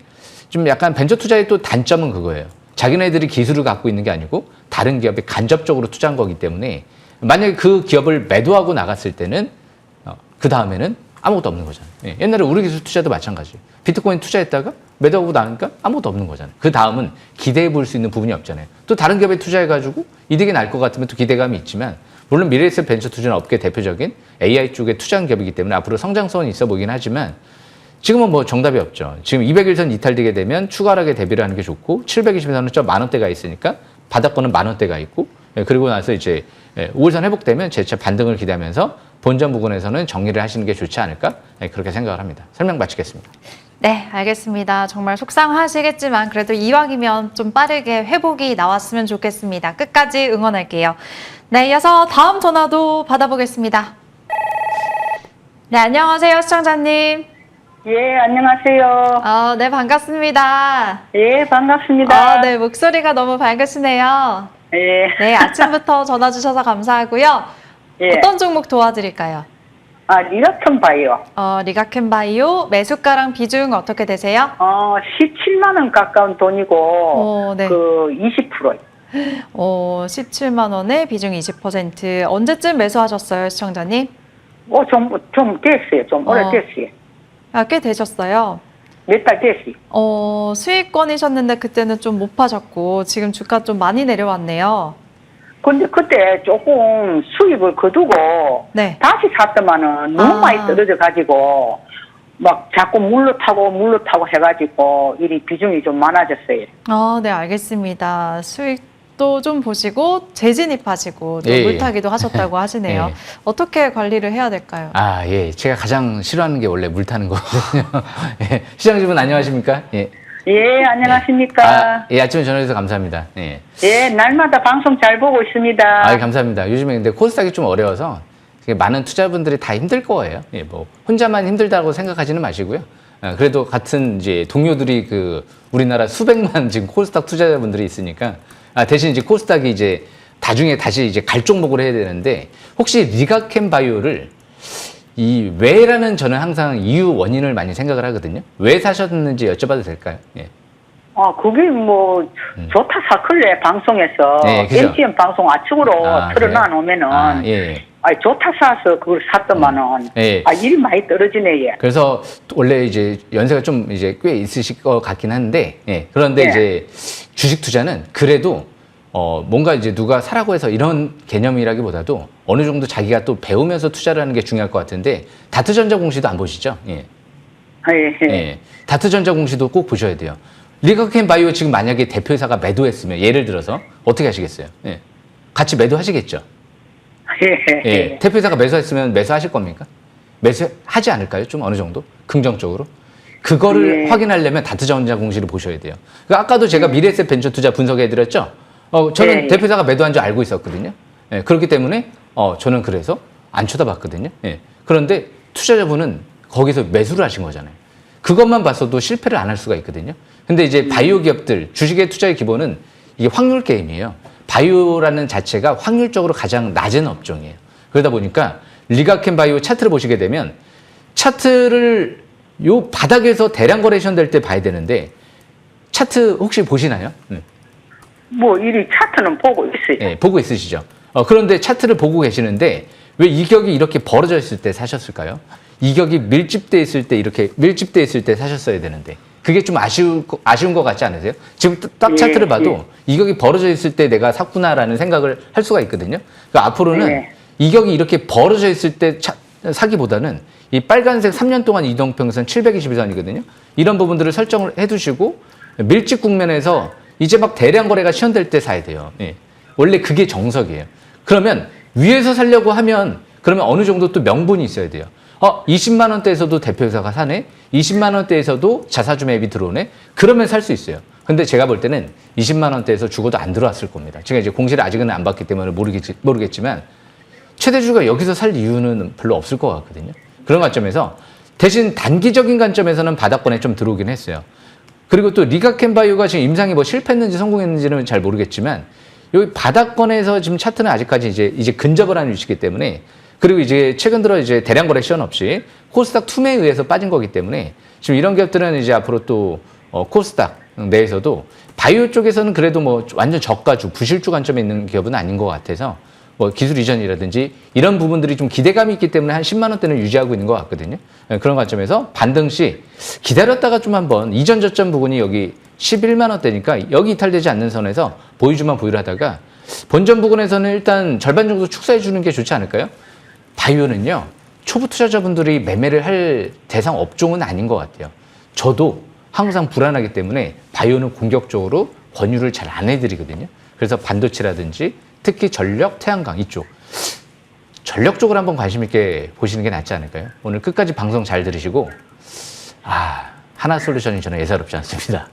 좀 약간 벤처 투자의 또 단점은 그거예요. 자기네들이 기술을 갖고 있는 게 아니고 다른 기업에 간접적으로 투자한 거기 때문에 만약에 그 기업을 매도하고 나갔을 때는 그 다음에는 아무것도 없는 거잖아요. 예, 옛날에 우리 기술 투자도 마찬가지예요. 비트코인 투자했다가 매도하고 나니까 아무것도 없는 거잖아요. 그 다음은 기대해 볼 수 있는 부분이 없잖아요. 또 다른 기업에 투자해가지고 이득이 날 것 같으면 또 기대감이 있지만 물론 미래에셋 벤처 투자는 업계 대표적인 AI 쪽에 투자한 기업이기 때문에 앞으로 성장성은 있어 보이긴 하지만 지금은 뭐 정답이 없죠. 지금 200일선 이탈되게 되면 추가 하락에 대비를 하는 게 좋고 720선은 저 10,000원대가 있으니까 바닥권은 10,000원대가 있고 그리고 나서 이제 5일선 회복되면 재차 반등을 기대하면서 본전 부분에서는 정리를 하시는 게 좋지 않을까 그렇게 생각을 합니다. 설명 마치겠습니다. 네, 알겠습니다. 정말 속상하시겠지만 그래도 이왕이면 좀 빠르게 회복이 나왔으면 좋겠습니다. 끝까지 응원할게요. 네, 이어서 다음 전화도 받아보겠습니다. 네, 안녕하세요, 시청자님. 예, 안녕하세요. 네, 반갑습니다. 예, 반갑습니다. 네, 목소리가 너무 밝으시네요. 예. 네, 아침부터 전화 주셔서 감사하고요. 예. 어떤 종목 도와드릴까요? 리라톤 바이오. 리가켄바이오 매수가랑 비중 어떻게 되세요? 17만 원 가까운 돈이고, 네. 20%. 17만 원에 비중 20%. 언제쯤 매수하셨어요, 시청자님? 좀 됐어요. 좀 오래됐어요. 꽤 되셨어요. 몇 달 됐어요. 수익권이셨는데 그때는 좀 못 파셨고 지금 주가 좀 많이 내려왔네요. 근데 그때 조금 수입을 거두고, 네. 다시 샀더만은 너무 많이 떨어져가지고, 막 자꾸 물로 타고 해가지고, 이 비중이 좀 많아졌어요. 네, 알겠습니다. 수익도 좀 보시고 재진입하시고 또 예, 물타기도 하셨다고 하시네요. 예. 어떻게 관리를 해야 될까요? 예. 제가 가장 싫어하는 게 원래 물 타는 거거든요. 예. 시장님은 안녕하십니까? 예. 예, 안녕하십니까. 아침에 전화주셔서 감사합니다. 예. 예, 날마다 방송 잘 보고 있습니다. 감사합니다. 요즘에 근데 코스닥이 좀 어려워서 많은 투자분들이 다 힘들 거예요. 예, 뭐 혼자만 힘들다고 생각하지는 마시고요. 그래도 같은 이제 동료들이 우리나라 수백만 지금 코스닥 투자자분들이 있으니까 대신 이제 코스닥이 이제 나중에 다시 이제 갈 종목으로 해야 되는데 혹시 리가켄바이오를 이 왜라는 저는 항상 이유 원인을 많이 생각을 하거든요. 왜 사셨는지 여쭤봐도 될까요? 예. 그게 뭐 좋다 사클래 방송에서 네, 그죠? MTN 방송 아측으로 틀어놔 놓으면은 예. 좋다 사서 그걸 샀더만은 예. 일이 많이 떨어지네. 예. 그래서 원래 이제 연세가 좀 이제 꽤 있으실 것 같긴 한데, 그런데 예. 이제 주식 투자는 그래도 뭔가 이제 누가 사라고 해서 이런 개념이라기보다도 어느 정도 자기가 또 배우면서 투자를 하는 게 중요할 것 같은데 다트전자 공시도 안 보시죠? 예. 다트전자 공시도 꼭 보셔야 돼요. 리가켄바이오 지금 만약에 대표이사가 매도했으면 예를 들어서 어떻게 하시겠어요? 예. 같이 매도하시겠죠? 예. 대표이사가 매수했으면 매수하실 겁니까? 매수하지 않을까요? 좀 어느 정도? 긍정적으로? 그거를 확인하려면 다트전자 공시를 보셔야 돼요. 아까도 제가 미래에셋 벤처 투자 분석해드렸죠? 저는 대표이사가 매도한 줄 알고 있었거든요. 예. 그렇기 때문에 저는 그래서 안 쳐다봤거든요. 예. 그런데 투자자분은 거기서 매수를 하신 거잖아요. 그것만 봤어도 실패를 안 할 수가 있거든요. 근데 이제 바이오 기업들, 주식의 투자의 기본은 이게 확률 게임이에요. 바이오라는 자체가 확률적으로 가장 낮은 업종이에요. 그러다 보니까 리가켄바이오 차트를 보시게 되면 차트를 요 바닥에서 대량 거래션 될 때 봐야 되는데 차트 혹시 보시나요? 뭐 이리 차트는 보고 있어요. 네, 보고 있으시죠. 그런데 차트를 보고 계시는데 왜 이격이 이렇게 벌어져 있을 때 사셨을까요? 이격이 밀집돼 있을 때 이렇게 밀집돼 있을 때 사셨어야 되는데 그게 좀 아쉬운 것 같지 않으세요? 지금 딱 차트를 봐도 이격이 벌어져 있을 때 내가 샀구나라는 생각을 할 수가 있거든요. 그러니까 앞으로는 이격이 이렇게 벌어져 있을 때 사기보다는 이 빨간색 3년 동안 이동평선 721선이거든요. 이런 부분들을 설정을 해두시고 밀집 국면에서 이제 막 대량 거래가 시현될 때 사야 돼요. 예. 원래 그게 정석이에요. 그러면 위에서 살려고 하면 그러면 어느 정도 또 명분이 있어야 돼요. 20만 원대에서도 대표회사가 사네? 20만 원대에서도 자사주 매입이 들어오네? 그러면 살 수 있어요. 근데 제가 볼 때는 20만 원대에서 죽어도 안 들어왔을 겁니다. 제가 이제 공시를 아직은 안 봤기 때문에 모르겠지만 최대주가 여기서 살 이유는 별로 없을 것 같거든요. 그런 관점에서 대신 단기적인 관점에서는 바닥권에 좀 들어오긴 했어요. 그리고 또 리가켄바이오가 지금 임상이 뭐 실패했는지 성공했는지는 잘 모르겠지만 여기 바닥권에서 지금 차트는 아직까지 이제 근접을 하는 위치이기 때문에 그리고 이제 최근 들어 이제 대량 거래 시연 없이 코스닥 투매에 의해서 빠진 거기 때문에 지금 이런 기업들은 이제 앞으로 또 코스닥 내에서도 바이오 쪽에서는 그래도 뭐 완전 저가주, 부실주 관점에 있는 기업은 아닌 것 같아서 뭐 기술 이전이라든지 이런 부분들이 좀 기대감이 있기 때문에 한 10만 원대는 유지하고 있는 것 같거든요. 그런 관점에서 반등 시 기다렸다가 좀 한번 이전 저점 부분이 여기 11만 원대니까 여기 이탈되지 않는 선에서 보유주만 보유를 하다가 본전 부분에서는 일단 절반 정도 축소해 주는 게 좋지 않을까요? 바이오는요. 초보 투자자분들이 매매를 할 대상 업종은 아닌 것 같아요. 저도 항상 불안하기 때문에 바이오는 공격적으로 권유를 잘 안 해드리거든요. 그래서 반도체라든지 특히 전력, 태양광 이쪽 전력 쪽으로 한번 관심 있게 보시는 게 낫지 않을까요? 오늘 끝까지 방송 잘 들으시고 하나솔루션이 저는 예사롭지 않습니다.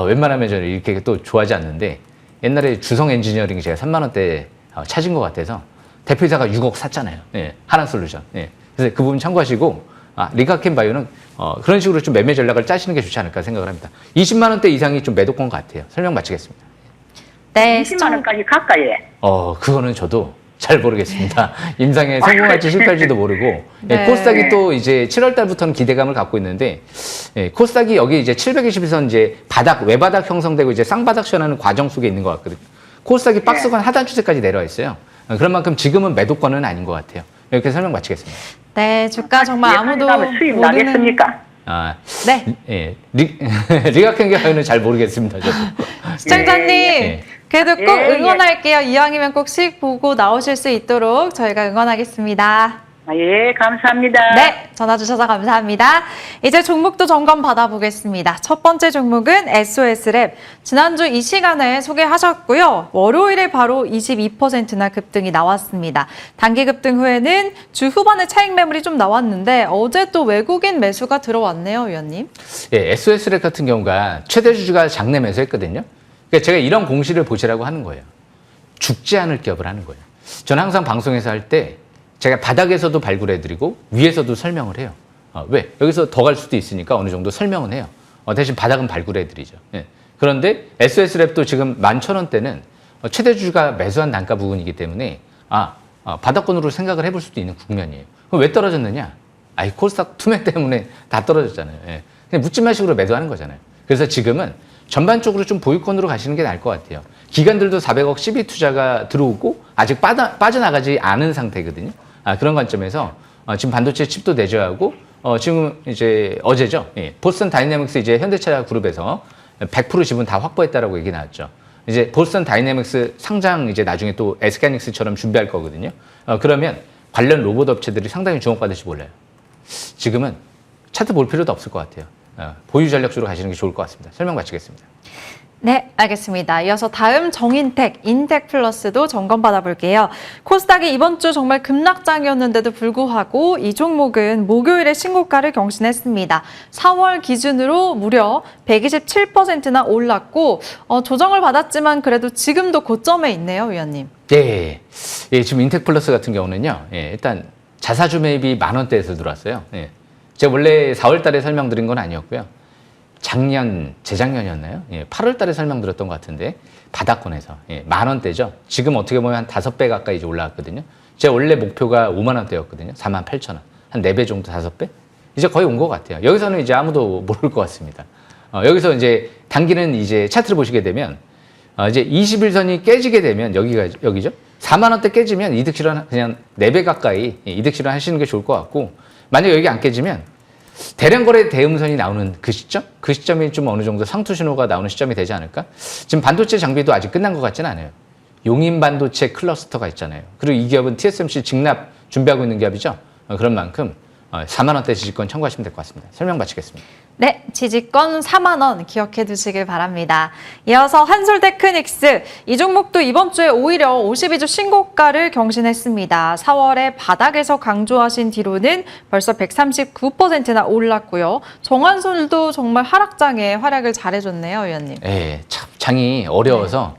웬만하면 저는 이렇게 또 좋아하지 않는데 옛날에 주성 엔지니어링이 제가 3만 원대 찾은 것 같아서 대표이사가 6억 샀잖아요. 예, 하나솔루션. 예. 그래서 그 부분 참고하시고 리가켄바이오는 그런 식으로 좀 매매 전략을 짜시는 게 좋지 않을까 생각을 합니다. 20만 원대 이상이 좀 매도권 같아요. 설명 마치겠습니다. 네, 20만 원까지 가까이. 그거는 저도 잘 모르겠습니다. 임상에 성공할지 실패할지도 모르고 네. 코스닥이 또 이제 7월 달부터는 기대감을 갖고 있는데 코스닥이 여기 이제 720에선 이제 외바닥 형성되고 이제 쌍바닥 시연하는 과정 속에 있는 것 같거든요. 코스닥이 박스권 하단 추세까지 내려와 있어요. 그런 만큼 지금은 매도권은 아닌 것 같아요. 이렇게 설명 마치겠습니다. 네, 주가 정말 아무도 수입 모르는. 나겠습니까? 네, 리가켄바이오는 잘 모르겠습니다. 저도. 시청자님. 예. 그래도 꼭 예, 예. 응원할게요. 이왕이면 꼭 수익 보고 나오실 수 있도록 저희가 응원하겠습니다. 예, 감사합니다. 네, 전화 주셔서 감사합니다. 이제 종목도 점검 받아보겠습니다. 첫 번째 종목은 SOS랩. 지난주 이 시간에 소개하셨고요. 월요일에 바로 22%나 급등이 나왔습니다. 단기 급등 후에는 주 후반에 차익 매물이 좀 나왔는데 어제 또 외국인 매수가 들어왔네요, 위원님. 예, SOS랩 같은 경우가 최대 주주가 장내 매수했거든요. 그러니까 제가 이런 공시를 보시라고 하는 거예요. 죽지 않을 기업을 하는 거예요. 저는 항상 방송에서 할 때 제가 바닥에서도 발굴해드리고 위에서도 설명을 해요. 왜? 여기서 더 갈 수도 있으니까 어느 정도 설명은 해요. 대신 바닥은 발굴해드리죠. 예. 그런데 SOS랩도 지금 11,000원대는 최대 주주가 매수한 단가 부분이기 때문에 바닥권으로 생각을 해볼 수도 있는 국면이에요. 그럼 왜 떨어졌느냐? 코스닥 투매 때문에 다 떨어졌잖아요. 예. 그냥 묻지마식으로 매도하는 거잖아요. 그래서 지금은 전반적으로 좀 보유권으로 가시는 게 나을 것 같아요. 기관들도 400억 시비 투자가 들어오고 아직 빠져나가지 않은 상태거든요. 그런 관점에서 지금 반도체 칩도 내재하고 지금 이제 어제죠. 예, 보스턴 다이내믹스 이제 현대차 그룹에서 100% 지분 다 확보했다라고 얘기 나왔죠. 이제 보스턴 다이내믹스 상장 이제 나중에 또 SK하이닉스처럼 준비할 거거든요. 그러면 관련 로봇 업체들이 상당히 주목받을지 몰라요. 지금은 차트 볼 필요도 없을 것 같아요. 보유 전략주로 가시는 게 좋을 것 같습니다. 설명 마치겠습니다. 네, 알겠습니다. 이어서 다음 정인텍, 인텍플러스도 점검 받아볼게요. 코스닥이 이번 주 정말 급락장이었는데도 불구하고 이 종목은 목요일에 신고가를 경신했습니다. 4월 기준으로 무려 127%나 올랐고 조정을 받았지만 그래도 지금도 고점에 있네요, 위원님. 예, 지금 인텍플러스 같은 경우는요. 일단 자사주 매입이 10,000원대에서 들어왔어요. 제가 원래 4월 달에 설명드린 건 아니었고요. 재작년이었나요? 8월 달에 설명드렸던 것 같은데 바닥권에서 10,000원대죠. 지금 어떻게 보면 한 5배 가까이 이제 올라왔거든요. 제 원래 목표가 50,000원대였거든요. 48,000원. 한 4배 정도, 5배? 이제 거의 온 것 같아요. 여기서는 이제 아무도 모를 것 같습니다. 여기서 이제 단기는 이제 차트를 보시게 되면 이제 21선이 깨지게 되면 여기죠. 40,000원대 깨지면 이득 실현 그냥 4배 가까이 이득 실현 하시는 게 좋을 것 같고 만약 여기 안 깨지면 대량 거래 대음선이 나오는 그 시점? 그 시점이 좀 어느 정도 상투 신호가 나오는 시점이 되지 않을까? 지금 반도체 장비도 아직 끝난 것 같지는 않아요. 용인 반도체 클러스터가 있잖아요. 그리고 이 기업은 TSMC 직납 준비하고 있는 기업이죠. 그런 만큼 4만 원대 지지권 참고하시면 될 것 같습니다. 설명 마치겠습니다. 네, 지지권 4만 원 기억해 두시길 바랍니다. 이어서 한솔테크닉스. 이 종목도 이번 주에 오히려 52주 신고가를 경신했습니다. 4월에 바닥에서 강조하신 뒤로는 벌써 139%나 올랐고요. 정한솔도 정말 하락장에 활약을 잘해줬네요, 위원님. 예, 참 장이 어려워서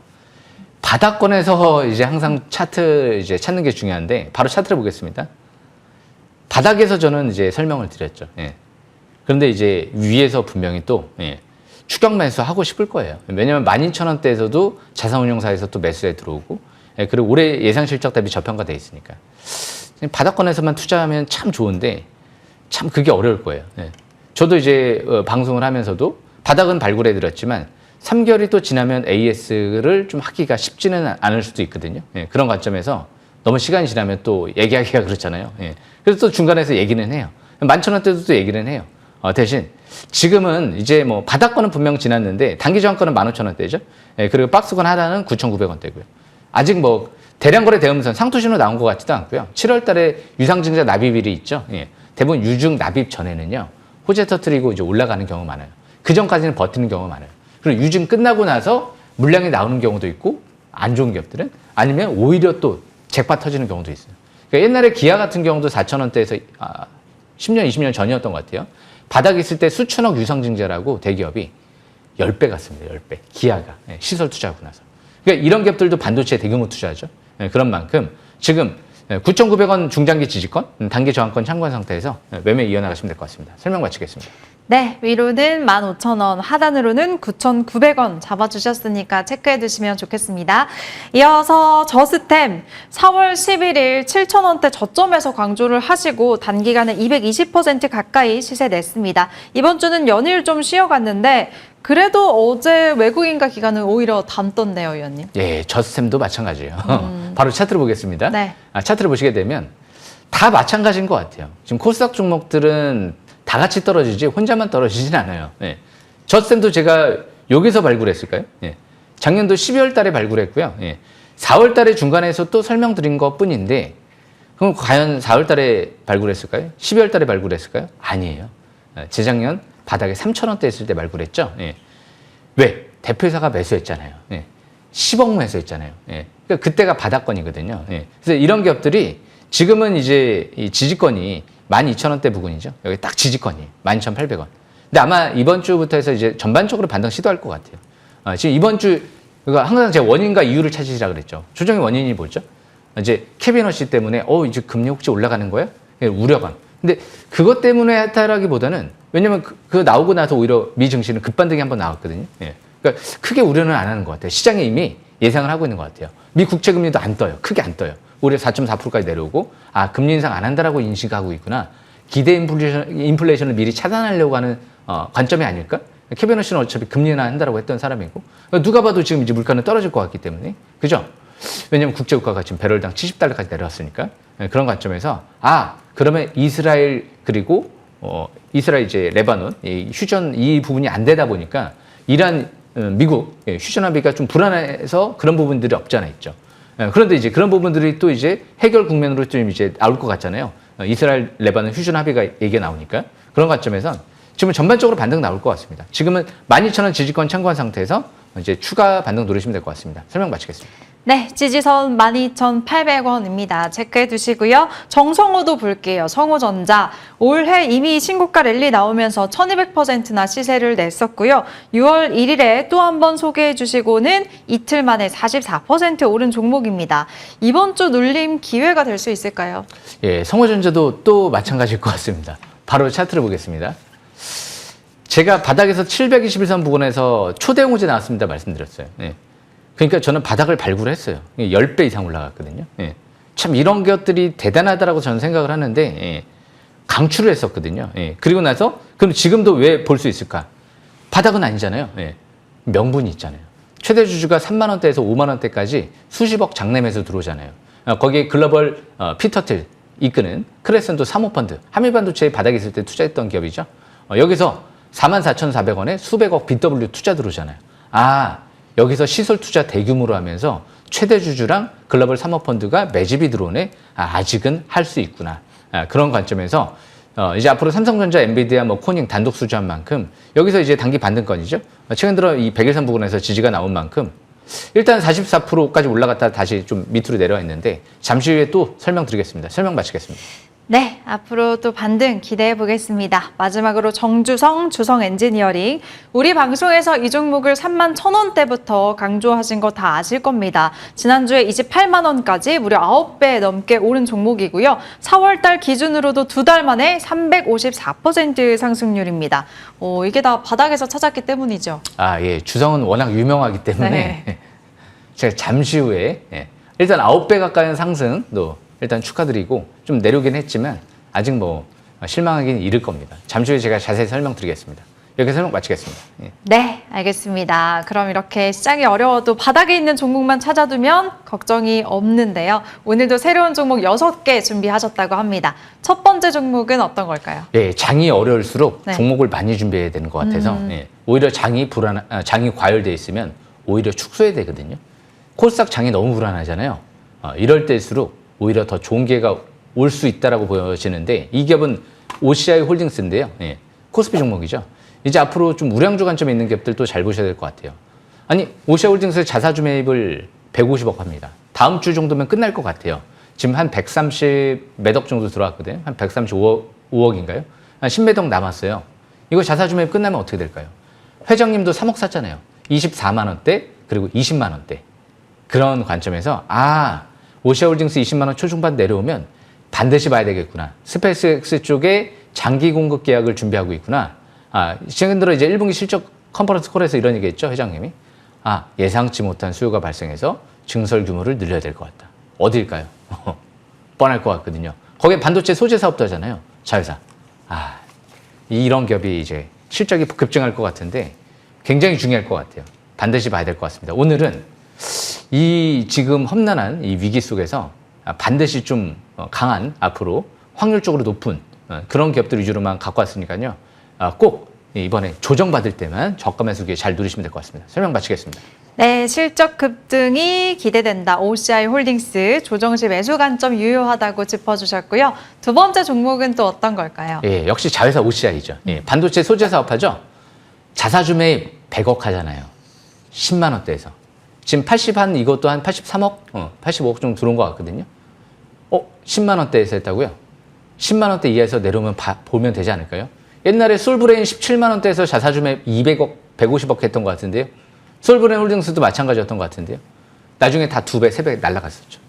바닥권에서 이제 항상 차트 이제 찾는 게 중요한데 바로 차트를 보겠습니다. 바닥에서 저는 이제 설명을 드렸죠. 예. 그런데 이제 위에서 분명히 또 추격 매수 하고 싶을 거예요. 왜냐하면 12,000원대에서도 자산운용사에서 또 매수에 들어오고 그리고 올해 예상 실적 대비 저평가돼 있으니까 바닥권에서만 투자하면 참 좋은데 참 그게 어려울 거예요. 저도 이제 방송을 하면서도 바닥은 발굴해 드렸지만 3개월이 또 지나면 AS를 좀 하기가 쉽지는 않을 수도 있거든요. 그런 관점에서 너무 시간이 지나면 또 얘기하기가 그렇잖아요. 그래서 또 중간에서 얘기는 해요. 11,000원대도 또 얘기는 해요. 대신 지금은 이제 뭐 바닥권은 분명 지났는데 단기 저항권은 15,000원대죠. 그리고 박스권 하나는 9,900원대고요. 아직 뭐 대량 거래 대음선 상투신호 나온 것 같지도 않고요. 7월 달에 유상증자 납입일이 있죠. 대부분 유증 납입 전에는요. 호재 터트리고 이제 올라가는 경우 많아요. 그 전까지는 버티는 경우가 많아요. 그리고 유증 끝나고 나서 물량이 나오는 경우도 있고 안 좋은 기업들은 아니면 오히려 또 잭팟 터지는 경우도 있어요. 그러니까 옛날에 기아 같은 경우도 4,000원대에서 10년, 20년 전이었던 것 같아요. 바닥에 있을 때 수천억 유상증자라고 대기업이 10배 갔습니다. 10배. 기아가. 시설 투자하고 나서. 그러니까 이런 기업들도 반도체 대규모 투자하죠. 그런 만큼 지금 9,900원 중장기 지지권, 단기 저항권 참고한 상태에서 매매 이어나가시면 될 것 같습니다. 설명 마치겠습니다. 네, 위로는 15,000원, 하단으로는 9,900원 잡아주셨으니까 체크해 두시면 좋겠습니다. 이어서 저스템 4월 11일 7,000원대 저점에서 강조를 하시고 단기간에 220% 가까이 시세 냈습니다. 이번 주는 연일 좀 쉬어갔는데 그래도 어제 외국인과 기관은 오히려 담떴네요, 위원님. 예, 저스템도 마찬가지예요. 바로 차트를 보겠습니다. 네. 차트를 보시게 되면 다 마찬가지인 것 같아요. 지금 코스닥 종목들은 다 같이 떨어지지 혼자만 떨어지진 않아요. 저스템도 제가 여기서 발굴했을까요? 작년도 12월 달에 발굴했고요. 4월 달에 중간에서 또 설명드린 것 뿐인데 그럼 과연 4월 달에 발굴했을까요? 12월 달에 발굴했을까요? 아니에요. 재작년 바닥에 3,000원대 있을 때 발굴했죠. 왜? 대표이사가 매수했잖아요. 10억 매수했잖아요. 그러니까 그때가 바닥권이거든요. 그래서 이런 기업들이 지금은 이제 이 지지권이 12,000원대 부근이죠. 여기 딱 지지권이에요. 12,800원. 근데 아마 이번 주부터 해서 이제 전반적으로 반등 시도할 것 같아요. 지금 이번 주, 그러니까 항상 제가 원인과 이유를 찾으시라 그랬죠. 조정의 원인이 뭐죠? 이제 케빈 허씨 때문에, 이제 금리 혹시 올라가는 거야? 우려감. 근데 그것 때문에 했다라기보다는, 왜냐면 그 나오고 나서 오히려 미 증시는 급반등이 한번 나왔거든요. 그러니까 크게 우려는 안 하는 것 같아요. 시장이 이미 예상을 하고 있는 것 같아요. 미 국채 금리도 안 떠요. 크게 안 떠요. 오히려 4.4%까지 내려오고 금리 인상 안 한다라고 인식하고 있구나. 기대 인플레이션을 미리 차단하려고 하는 관점이 아닐까? 케빈 허씨는 어차피 금리 인하 한다라고 했던 사람이고 누가 봐도 지금 이제 물가는 떨어질 것 같기 때문에 그죠? 왜냐하면 국제유가가 지금 배럴당 70달러까지 내려왔으니까 그런 관점에서 그러면 이스라엘 그리고 이스라엘 이제 레바논 휴전 이 부분이 안 되다 보니까 이란 미국 휴전 합의가 좀 불안해서 그런 부분들이 없지 않아 있죠. 그런데 이제 그런 부분들이 또 이제 해결 국면으로 좀 이제 나올 것 같잖아요. 이스라엘 레바논 휴전 합의가 얘기가 나오니까 그런 관점에서 지금은 전반적으로 반등 나올 것 같습니다. 지금은 12,000원 지지권 참고한 상태에서 이제 추가 반등 노리시면 될 것 같습니다. 설명 마치겠습니다. 네, 지지선 12,800원입니다. 체크해 두시고요. 정성호도 볼게요. 성호전자. 올해 이미 신고가 랠리 나오면서 1200%나 시세를 냈었고요. 6월 1일에 또 한 번 소개해 주시고는 이틀 만에 44% 오른 종목입니다. 이번 주 눌림 기회가 될 수 있을까요? 예, 성호전자도 또 마찬가지일 것 같습니다. 바로 차트를 보겠습니다. 제가 바닥에서 721선 부근에서 초대형 호재 나왔습니다. 말씀드렸어요. 그러니까 저는 바닥을 발굴했어요. 10배 이상 올라갔거든요. 참 이런 것들이 대단하다라고 저는 생각을 하는데 강추를 했었거든요. 그리고 나서 그럼 지금도 왜 볼 수 있을까? 바닥은 아니잖아요. 명분이 있잖아요. 최대 주주가 3만 원대에서 5만 원대까지 수십억 장내매수 들어오잖아요. 거기에 글로벌 피터틀 이끄는 크레센도 사모펀드 한미반도체에 바닥에 있을 때 투자했던 기업이죠. 여기서 44,400원에 수백억 BW 투자 들어오잖아요. 여기서 시설 투자 대규모로 하면서 최대 주주랑 글로벌 사모펀드가 매집이 들어오네. 아직은 할 수 있구나. 그런 관점에서 이제 앞으로 삼성전자, 엔비디아, 뭐 코닝 단독 수주한 만큼 여기서 이제 단기 반등권이죠. 최근 들어 이 100일선 부근에서 지지가 나온 만큼 일단 44%까지 올라갔다 다시 좀 밑으로 내려와 있는데 잠시 후에 또 설명드리겠습니다. 설명 마치겠습니다. 네, 앞으로 또 반등 기대해 보겠습니다. 마지막으로 정주성, 주성 엔지니어링. 우리 방송에서 이 종목을 31,000원대부터 강조하신 거 다 아실 겁니다. 지난주에 28만 원까지 무려 9배 넘게 오른 종목이고요. 4월 달 기준으로도 2달 만에 354% 상승률입니다. 이게 다 바닥에서 찾았기 때문이죠. 예. 주성은 워낙 유명하기 때문에 네. 제가 잠시 후에 일단 9배 가까이는 상승도 일단 축하드리고 좀 내려오긴 했지만 아직 뭐 실망하기는 이를 겁니다. 잠시 후에 제가 자세히 설명드리겠습니다. 여기서 설명 마치겠습니다. 네, 알겠습니다. 그럼 이렇게 시장이 어려워도 바닥에 있는 종목만 찾아두면 걱정이 없는데요. 오늘도 새로운 종목 6개 준비하셨다고 합니다. 첫 번째 종목은 어떤 걸까요? 장이 어려울수록 네. 종목을 많이 준비해야 되는 것 같아서 오히려 장이 과열돼 있으면 오히려 축소해야 되거든요. 코스닥 장이 너무 불안하잖아요. 이럴 때일수록 오히려 더 좋은 기회가 올 수 있다라고 보여지는데 이 기업은 OCI 홀딩스인데요. 코스피 종목이죠. 이제 앞으로 좀 우량주 관점에 있는 기업들도 잘 보셔야 될 것 같아요. 아니 OCI 홀딩스 자사주 매입을 150억 합니다. 다음 주 정도면 끝날 것 같아요. 지금 한 130 몇 억 정도 들어왔거든요. 한 135억인가요? 한 10몇 억 남았어요. 이거 자사주 매입 끝나면 어떻게 될까요? 회장님도 3억 샀잖아요. 24만 원대 그리고 20만 원대. 그런 관점에서 오시아 홀딩스 20만 원 초중반 내려오면 반드시 봐야 되겠구나. 스페이스X 쪽에 장기 공급 계약을 준비하고 있구나. 최근 들어 이제 1분기 실적 컨퍼런스 콜에서 이런 얘기 했죠, 회장님이. 예상치 못한 수요가 발생해서 증설 규모를 늘려야 될 것 같다. 어딜까요? 뻔할 것 같거든요. 거기에 반도체 소재 사업도 하잖아요. 자회사. 이런 기업이 이제 실적이 급증할 것 같은데 굉장히 중요할 것 같아요. 반드시 봐야 될 것 같습니다. 오늘은 이 지금 험난한 이 위기 속에서 반드시 좀 강한 앞으로 확률적으로 높은 그런 기업들 위주로만 갖고 왔으니까요. 꼭 이번에 조정받을 때만 저가 매수기에 잘 누리시면 될 것 같습니다. 설명 마치겠습니다. 네, 실적 급등이 기대된다. OCI 홀딩스 조정 시 매수 관점 유효하다고 짚어주셨고요. 두 번째 종목은 또 어떤 걸까요? 역시 자회사 OCI죠. 반도체 소재 사업하죠. 자사주 매입 100억 하잖아요. 10만 원대에서. 지금 이것도 한 83억? 85억 정도 들어온 것 같거든요. 10만 원대에서 했다고요? 10만 원대 이하에서 내려오면 보면 되지 않을까요? 옛날에 솔브레인 17만 원대에서 자사주 매입 200억, 150억 했던 것 같은데요. 솔브레인 홀딩스도 마찬가지였던 것 같은데요. 나중에 다 2배, 3배 날라갔었죠.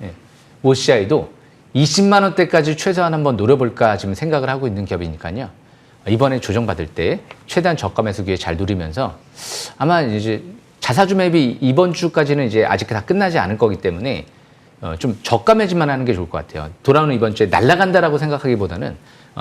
OCI도 20만 원대까지 최소한 한번 노려볼까 지금 생각을 하고 있는 기업이니까요. 이번에 조정받을 때 최대한 저가 매수 기회 잘 누리면서 아마 이제 자사주 매입이 이번 주까지는 이제 아직 다 끝나지 않을 거기 때문에 좀 저가 매집만 하는 게 좋을 것 같아요. 돌아오는 이번 주에 날아간다라고 생각하기보다는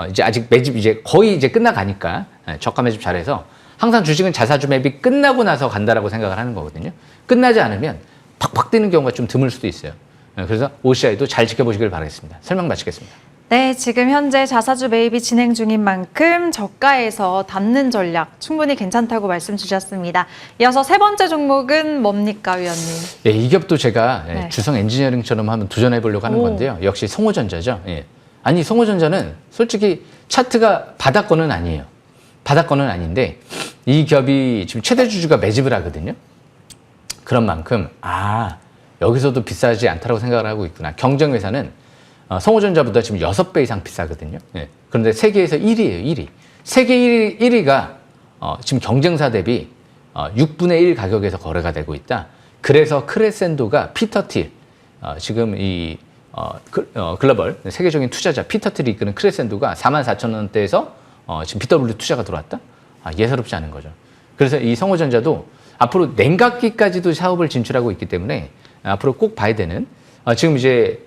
이제 아직 매집 이제 거의 이제 끝나가니까 저가 매집 잘해서 항상 주식은 자사주 매입이 끝나고 나서 간다라고 생각을 하는 거거든요. 끝나지 않으면 팍팍 뛰는 경우가 좀 드물 수도 있어요. 그래서 OCI도 잘 지켜보시길 바라겠습니다. 설명 마치겠습니다. 네, 지금 현재 자사주 매입이 진행 중인 만큼 저가에서 담는 전략 충분히 괜찮다고 말씀 주셨습니다. 이어서 세 번째 종목은 뭡니까, 위원님? 이 기업도 제가 네. 주성 엔지니어링처럼 한번 도전해 보려고 하는 건데요. 역시 성호전자죠. 아니 성호전자는 솔직히 차트가 바닥권은 아니에요. 바닥권은 아닌데 이 기업이 지금 최대 주주가 매집을 하거든요. 그런 만큼 여기서도 비싸지 않다고 생각을 하고 있구나. 경쟁 회사는 성호전자보다 지금 6배 이상 비싸거든요. 그런데 세계에서 1위예요, 1위. 세계 1위가 지금 경쟁사 대비 6분의 1 가격에서 거래가 되고 있다. 그래서 크레센도가 피터 틸, 지금 이 글로벌 세계적인 투자자 피터 틸이 이끄는 크레센도가 44,000원대에서 지금 BW 투자가 들어왔다? 예사롭지 않은 거죠. 그래서 이 성호전자도 앞으로 냉각기까지도 사업을 진출하고 있기 때문에 앞으로 꼭 봐야 되는 지금 이제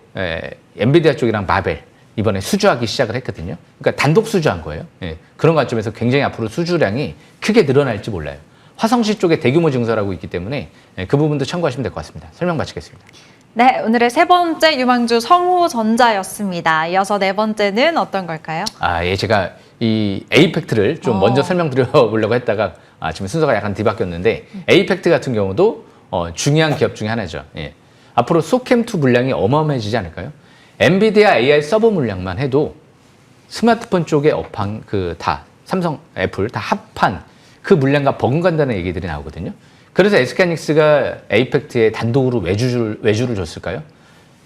엔비디아 쪽이랑 마벨 이번에 수주하기 시작을 했거든요. 그러니까 단독 수주한 거예요. 그런 관점에서 굉장히 앞으로 수주량이 크게 늘어날지 몰라요. 화성시 쪽에 대규모 증설하고 있기 때문에 그 부분도 참고하시면 될 것 같습니다. 설명 마치겠습니다. 네, 오늘의 세 번째 유망주 성호전자였습니다. 이어서 네 번째는 어떤 걸까요? 제가 이 에이펙트를 좀 먼저 설명드려 보려고 했다가 지금 순서가 약간 뒤바뀌었는데 에이펙트 같은 경우도 중요한 기업 중에 하나죠. 앞으로 소캠2 물량이 어마어마해지지 않을까요? 엔비디아 AI 서버 물량만 해도 스마트폰 쪽에 업한 다 삼성, 애플 다 합한 그 물량과 버금간다는 얘기들이 나오거든요. 그래서 SK하이닉스가 에이펙트에 단독으로 외주를 줬을까요?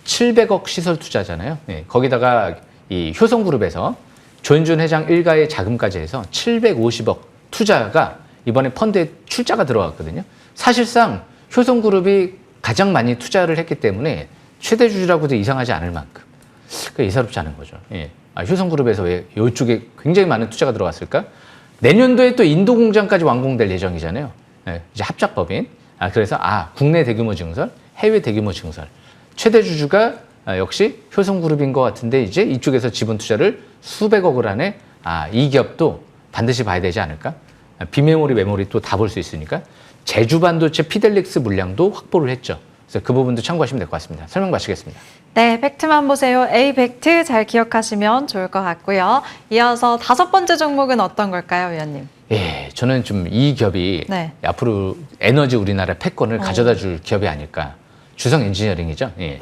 700억 시설 투자잖아요. 네, 거기다가 이 효성그룹에서 조현준 회장 일가의 자금까지 해서 750억 투자가 이번에 펀드에 출자가 들어갔거든요. 사실상 효성그룹이 가장 많이 투자를 했기 때문에 최대 주주라고도 이상하지 않을 만큼 예사롭지 않은 거죠. 예. 효성그룹에서 왜 이쪽에 굉장히 많은 투자가 들어갔을까? 내년도에 또 인도 공장까지 완공될 예정이잖아요. 예, 이제 합작법인. 그래서 국내 대규모 증설, 해외 대규모 증설. 최대 주주가 역시 효성그룹인 것 같은데 이제 이쪽에서 지분 투자를 수백억을 하네. 이 기업도 반드시 봐야 되지 않을까? 비메모리, 메모리 또 다 볼 수 있으니까. 제주반도체 피델릭스 물량도 확보를 했죠. 그래서 그 부분도 참고하시면 될 것 같습니다. 설명 마치겠습니다. 네, 팩트만 보세요. 에이펙트 잘 기억하시면 좋을 것 같고요. 이어서 5번째 종목은 어떤 걸까요, 위원님? 예, 저는 좀 이 기업이 네. 앞으로 에너지 우리나라 패권을 가져다 줄 기업이 아닐까. 주성 엔지니어링이죠. 예.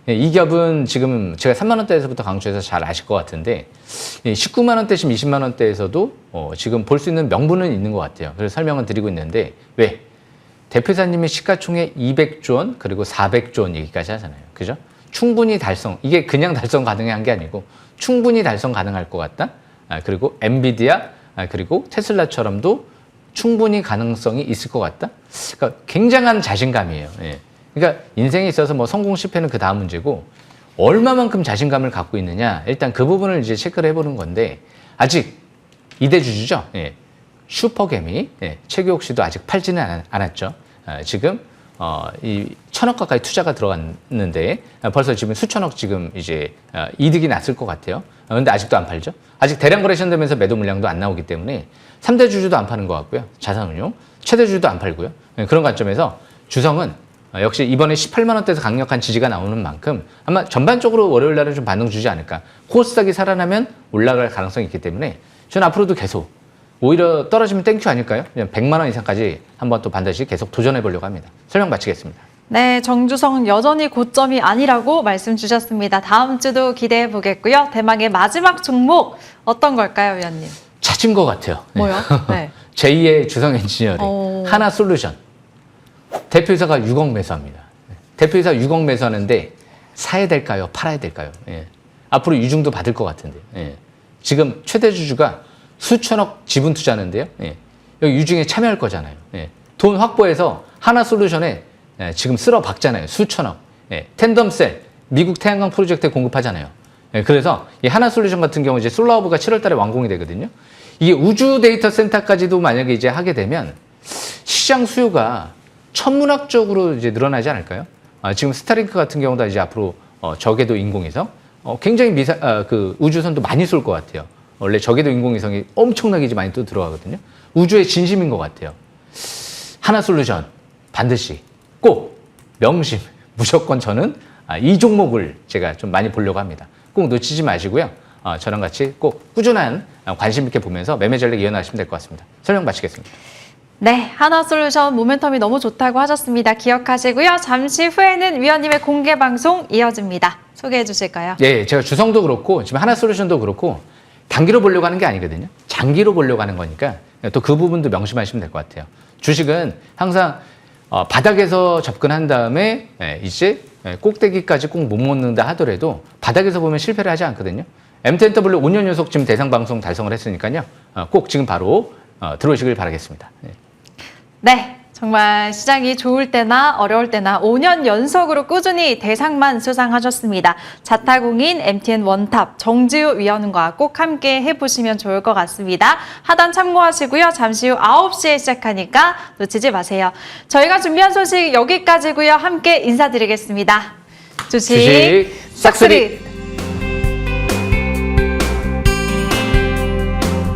이 기업은 지금 제가 3만 원대에서부터 강조해서 잘 아실 것 같은데 19만 원대심 20만 원대에서도 지금 볼 수 있는 명분은 있는 것 같아요. 그래서 설명을 드리고 있는데 왜? 대표이사님이 시가총액 200조 원 그리고 400조 원 얘기까지 하잖아요. 그죠? 충분히 달성, 이게 그냥 달성 가능한 게 아니고 충분히 달성 가능할 것 같다. 그리고 엔비디아 그리고 테슬라처럼도 충분히 가능성이 있을 것 같다. 그러니까 굉장한 자신감이에요. 예. 그러니까 인생에 있어서 뭐 성공 실패는 그 다음 문제고 얼마만큼 자신감을 갖고 있느냐 일단 그 부분을 이제 체크를 해보는 건데 아직 2대 주주죠. 예. 슈퍼개미 최규옥 씨도 아직 팔지는 않았죠. 지금 이 1,000억 가까이 투자가 들어갔는데 벌써 지금 수천억 지금 이제 이득이 났을 것 같아요. 그런데 아직도 안 팔죠. 아직 대량 거래 시작되면서 매도 물량도 안 나오기 때문에 3대 주주도 안 파는 것 같고요. 자산운용 최대 주주도 안 팔고요. 그런 관점에서 주성은 역시 이번에 18만 원대에서 강력한 지지가 나오는 만큼 아마 전반적으로 월요일 날은 좀 반등 주지 않을까. 코스닥이 살아나면 올라갈 가능성이 있기 때문에 저는 앞으로도 계속 오히려 떨어지면 땡큐 아닐까요? 그냥 100만 원 이상까지 한번 또 반드시 계속 도전해 보려고 합니다. 설명 마치겠습니다. 네, 정주성 여전히 고점이 아니라고 말씀 주셨습니다. 다음 주도 기대해 보겠고요. 대망의 마지막 종목 어떤 걸까요, 위원님? 찾은 것 같아요. 뭐요? 네. 제2의 주성 엔지니어링 하나솔루션. 대표이사가 6억 매수합니다. 대표이사 6억 매수하는데 사야 될까요? 팔아야 될까요? 예. 앞으로 유증도 받을 것 같은데. 예. 지금 최대 주주가 수천억 지분 투자하는데요. 예. 여기 유증에 참여할 거잖아요. 예. 돈 확보해서 하나솔루션에 지금 쓸어 박잖아요. 수천억. 예. 텐덤셀 미국 태양광 프로젝트에 공급하잖아요. 예. 그래서 이 하나솔루션 같은 경우 이제 솔라허브가 7월 달에 완공이 되거든요. 이게 우주 데이터 센터까지도 만약에 이제 하게 되면 시장 수요가 천문학적으로 이제 늘어나지 않을까요? 지금 스타링크 같은 경우도 이제 앞으로 저궤도 인공위성 굉장히 그 우주선도 많이 쏠 것 같아요. 원래 저궤도 인공위성이 엄청나게 이제 많이 또 들어가거든요. 우주의 진심인 것 같아요. 하나솔루션 반드시 꼭 명심 무조건 저는 이 종목을 제가 좀 많이 보려고 합니다. 꼭 놓치지 마시고요. 저랑 같이 꼭 꾸준한 관심 있게 보면서 매매 전략 이어나가시면 될 것 같습니다. 설명 마치겠습니다. 네, 하나솔루션 모멘텀이 너무 좋다고 하셨습니다. 기억하시고요. 잠시 후에는 위원님의 공개 방송 이어집니다. 소개해 주실까요? 예, 제가 주성도 그렇고 지금 하나솔루션도 그렇고 단기로 보려고 하는 게 아니거든요. 장기로 보려고 하는 거니까 또 그 부분도 명심하시면 될 것 같아요. 주식은 항상 바닥에서 접근한 다음에 이제 꼭대기까지 꼭 못 먹는다 하더라도 바닥에서 보면 실패를 하지 않거든요. MTNW 5년 연속 지금 대상 방송 달성을 했으니까요. 꼭 지금 바로 들어오시길 바라겠습니다. 네, 정말 시장이 좋을 때나 어려울 때나 5년 연속으로 꾸준히 대상만 수상하셨습니다. 자타공인 MTN 원탑 정지우 위원과 꼭 함께 해보시면 좋을 것 같습니다. 하단 참고하시고요. 잠시 후 9시에 시작하니까 놓치지 마세요. 저희가 준비한 소식 여기까지고요. 함께 인사드리겠습니다. 주식 싹쓸이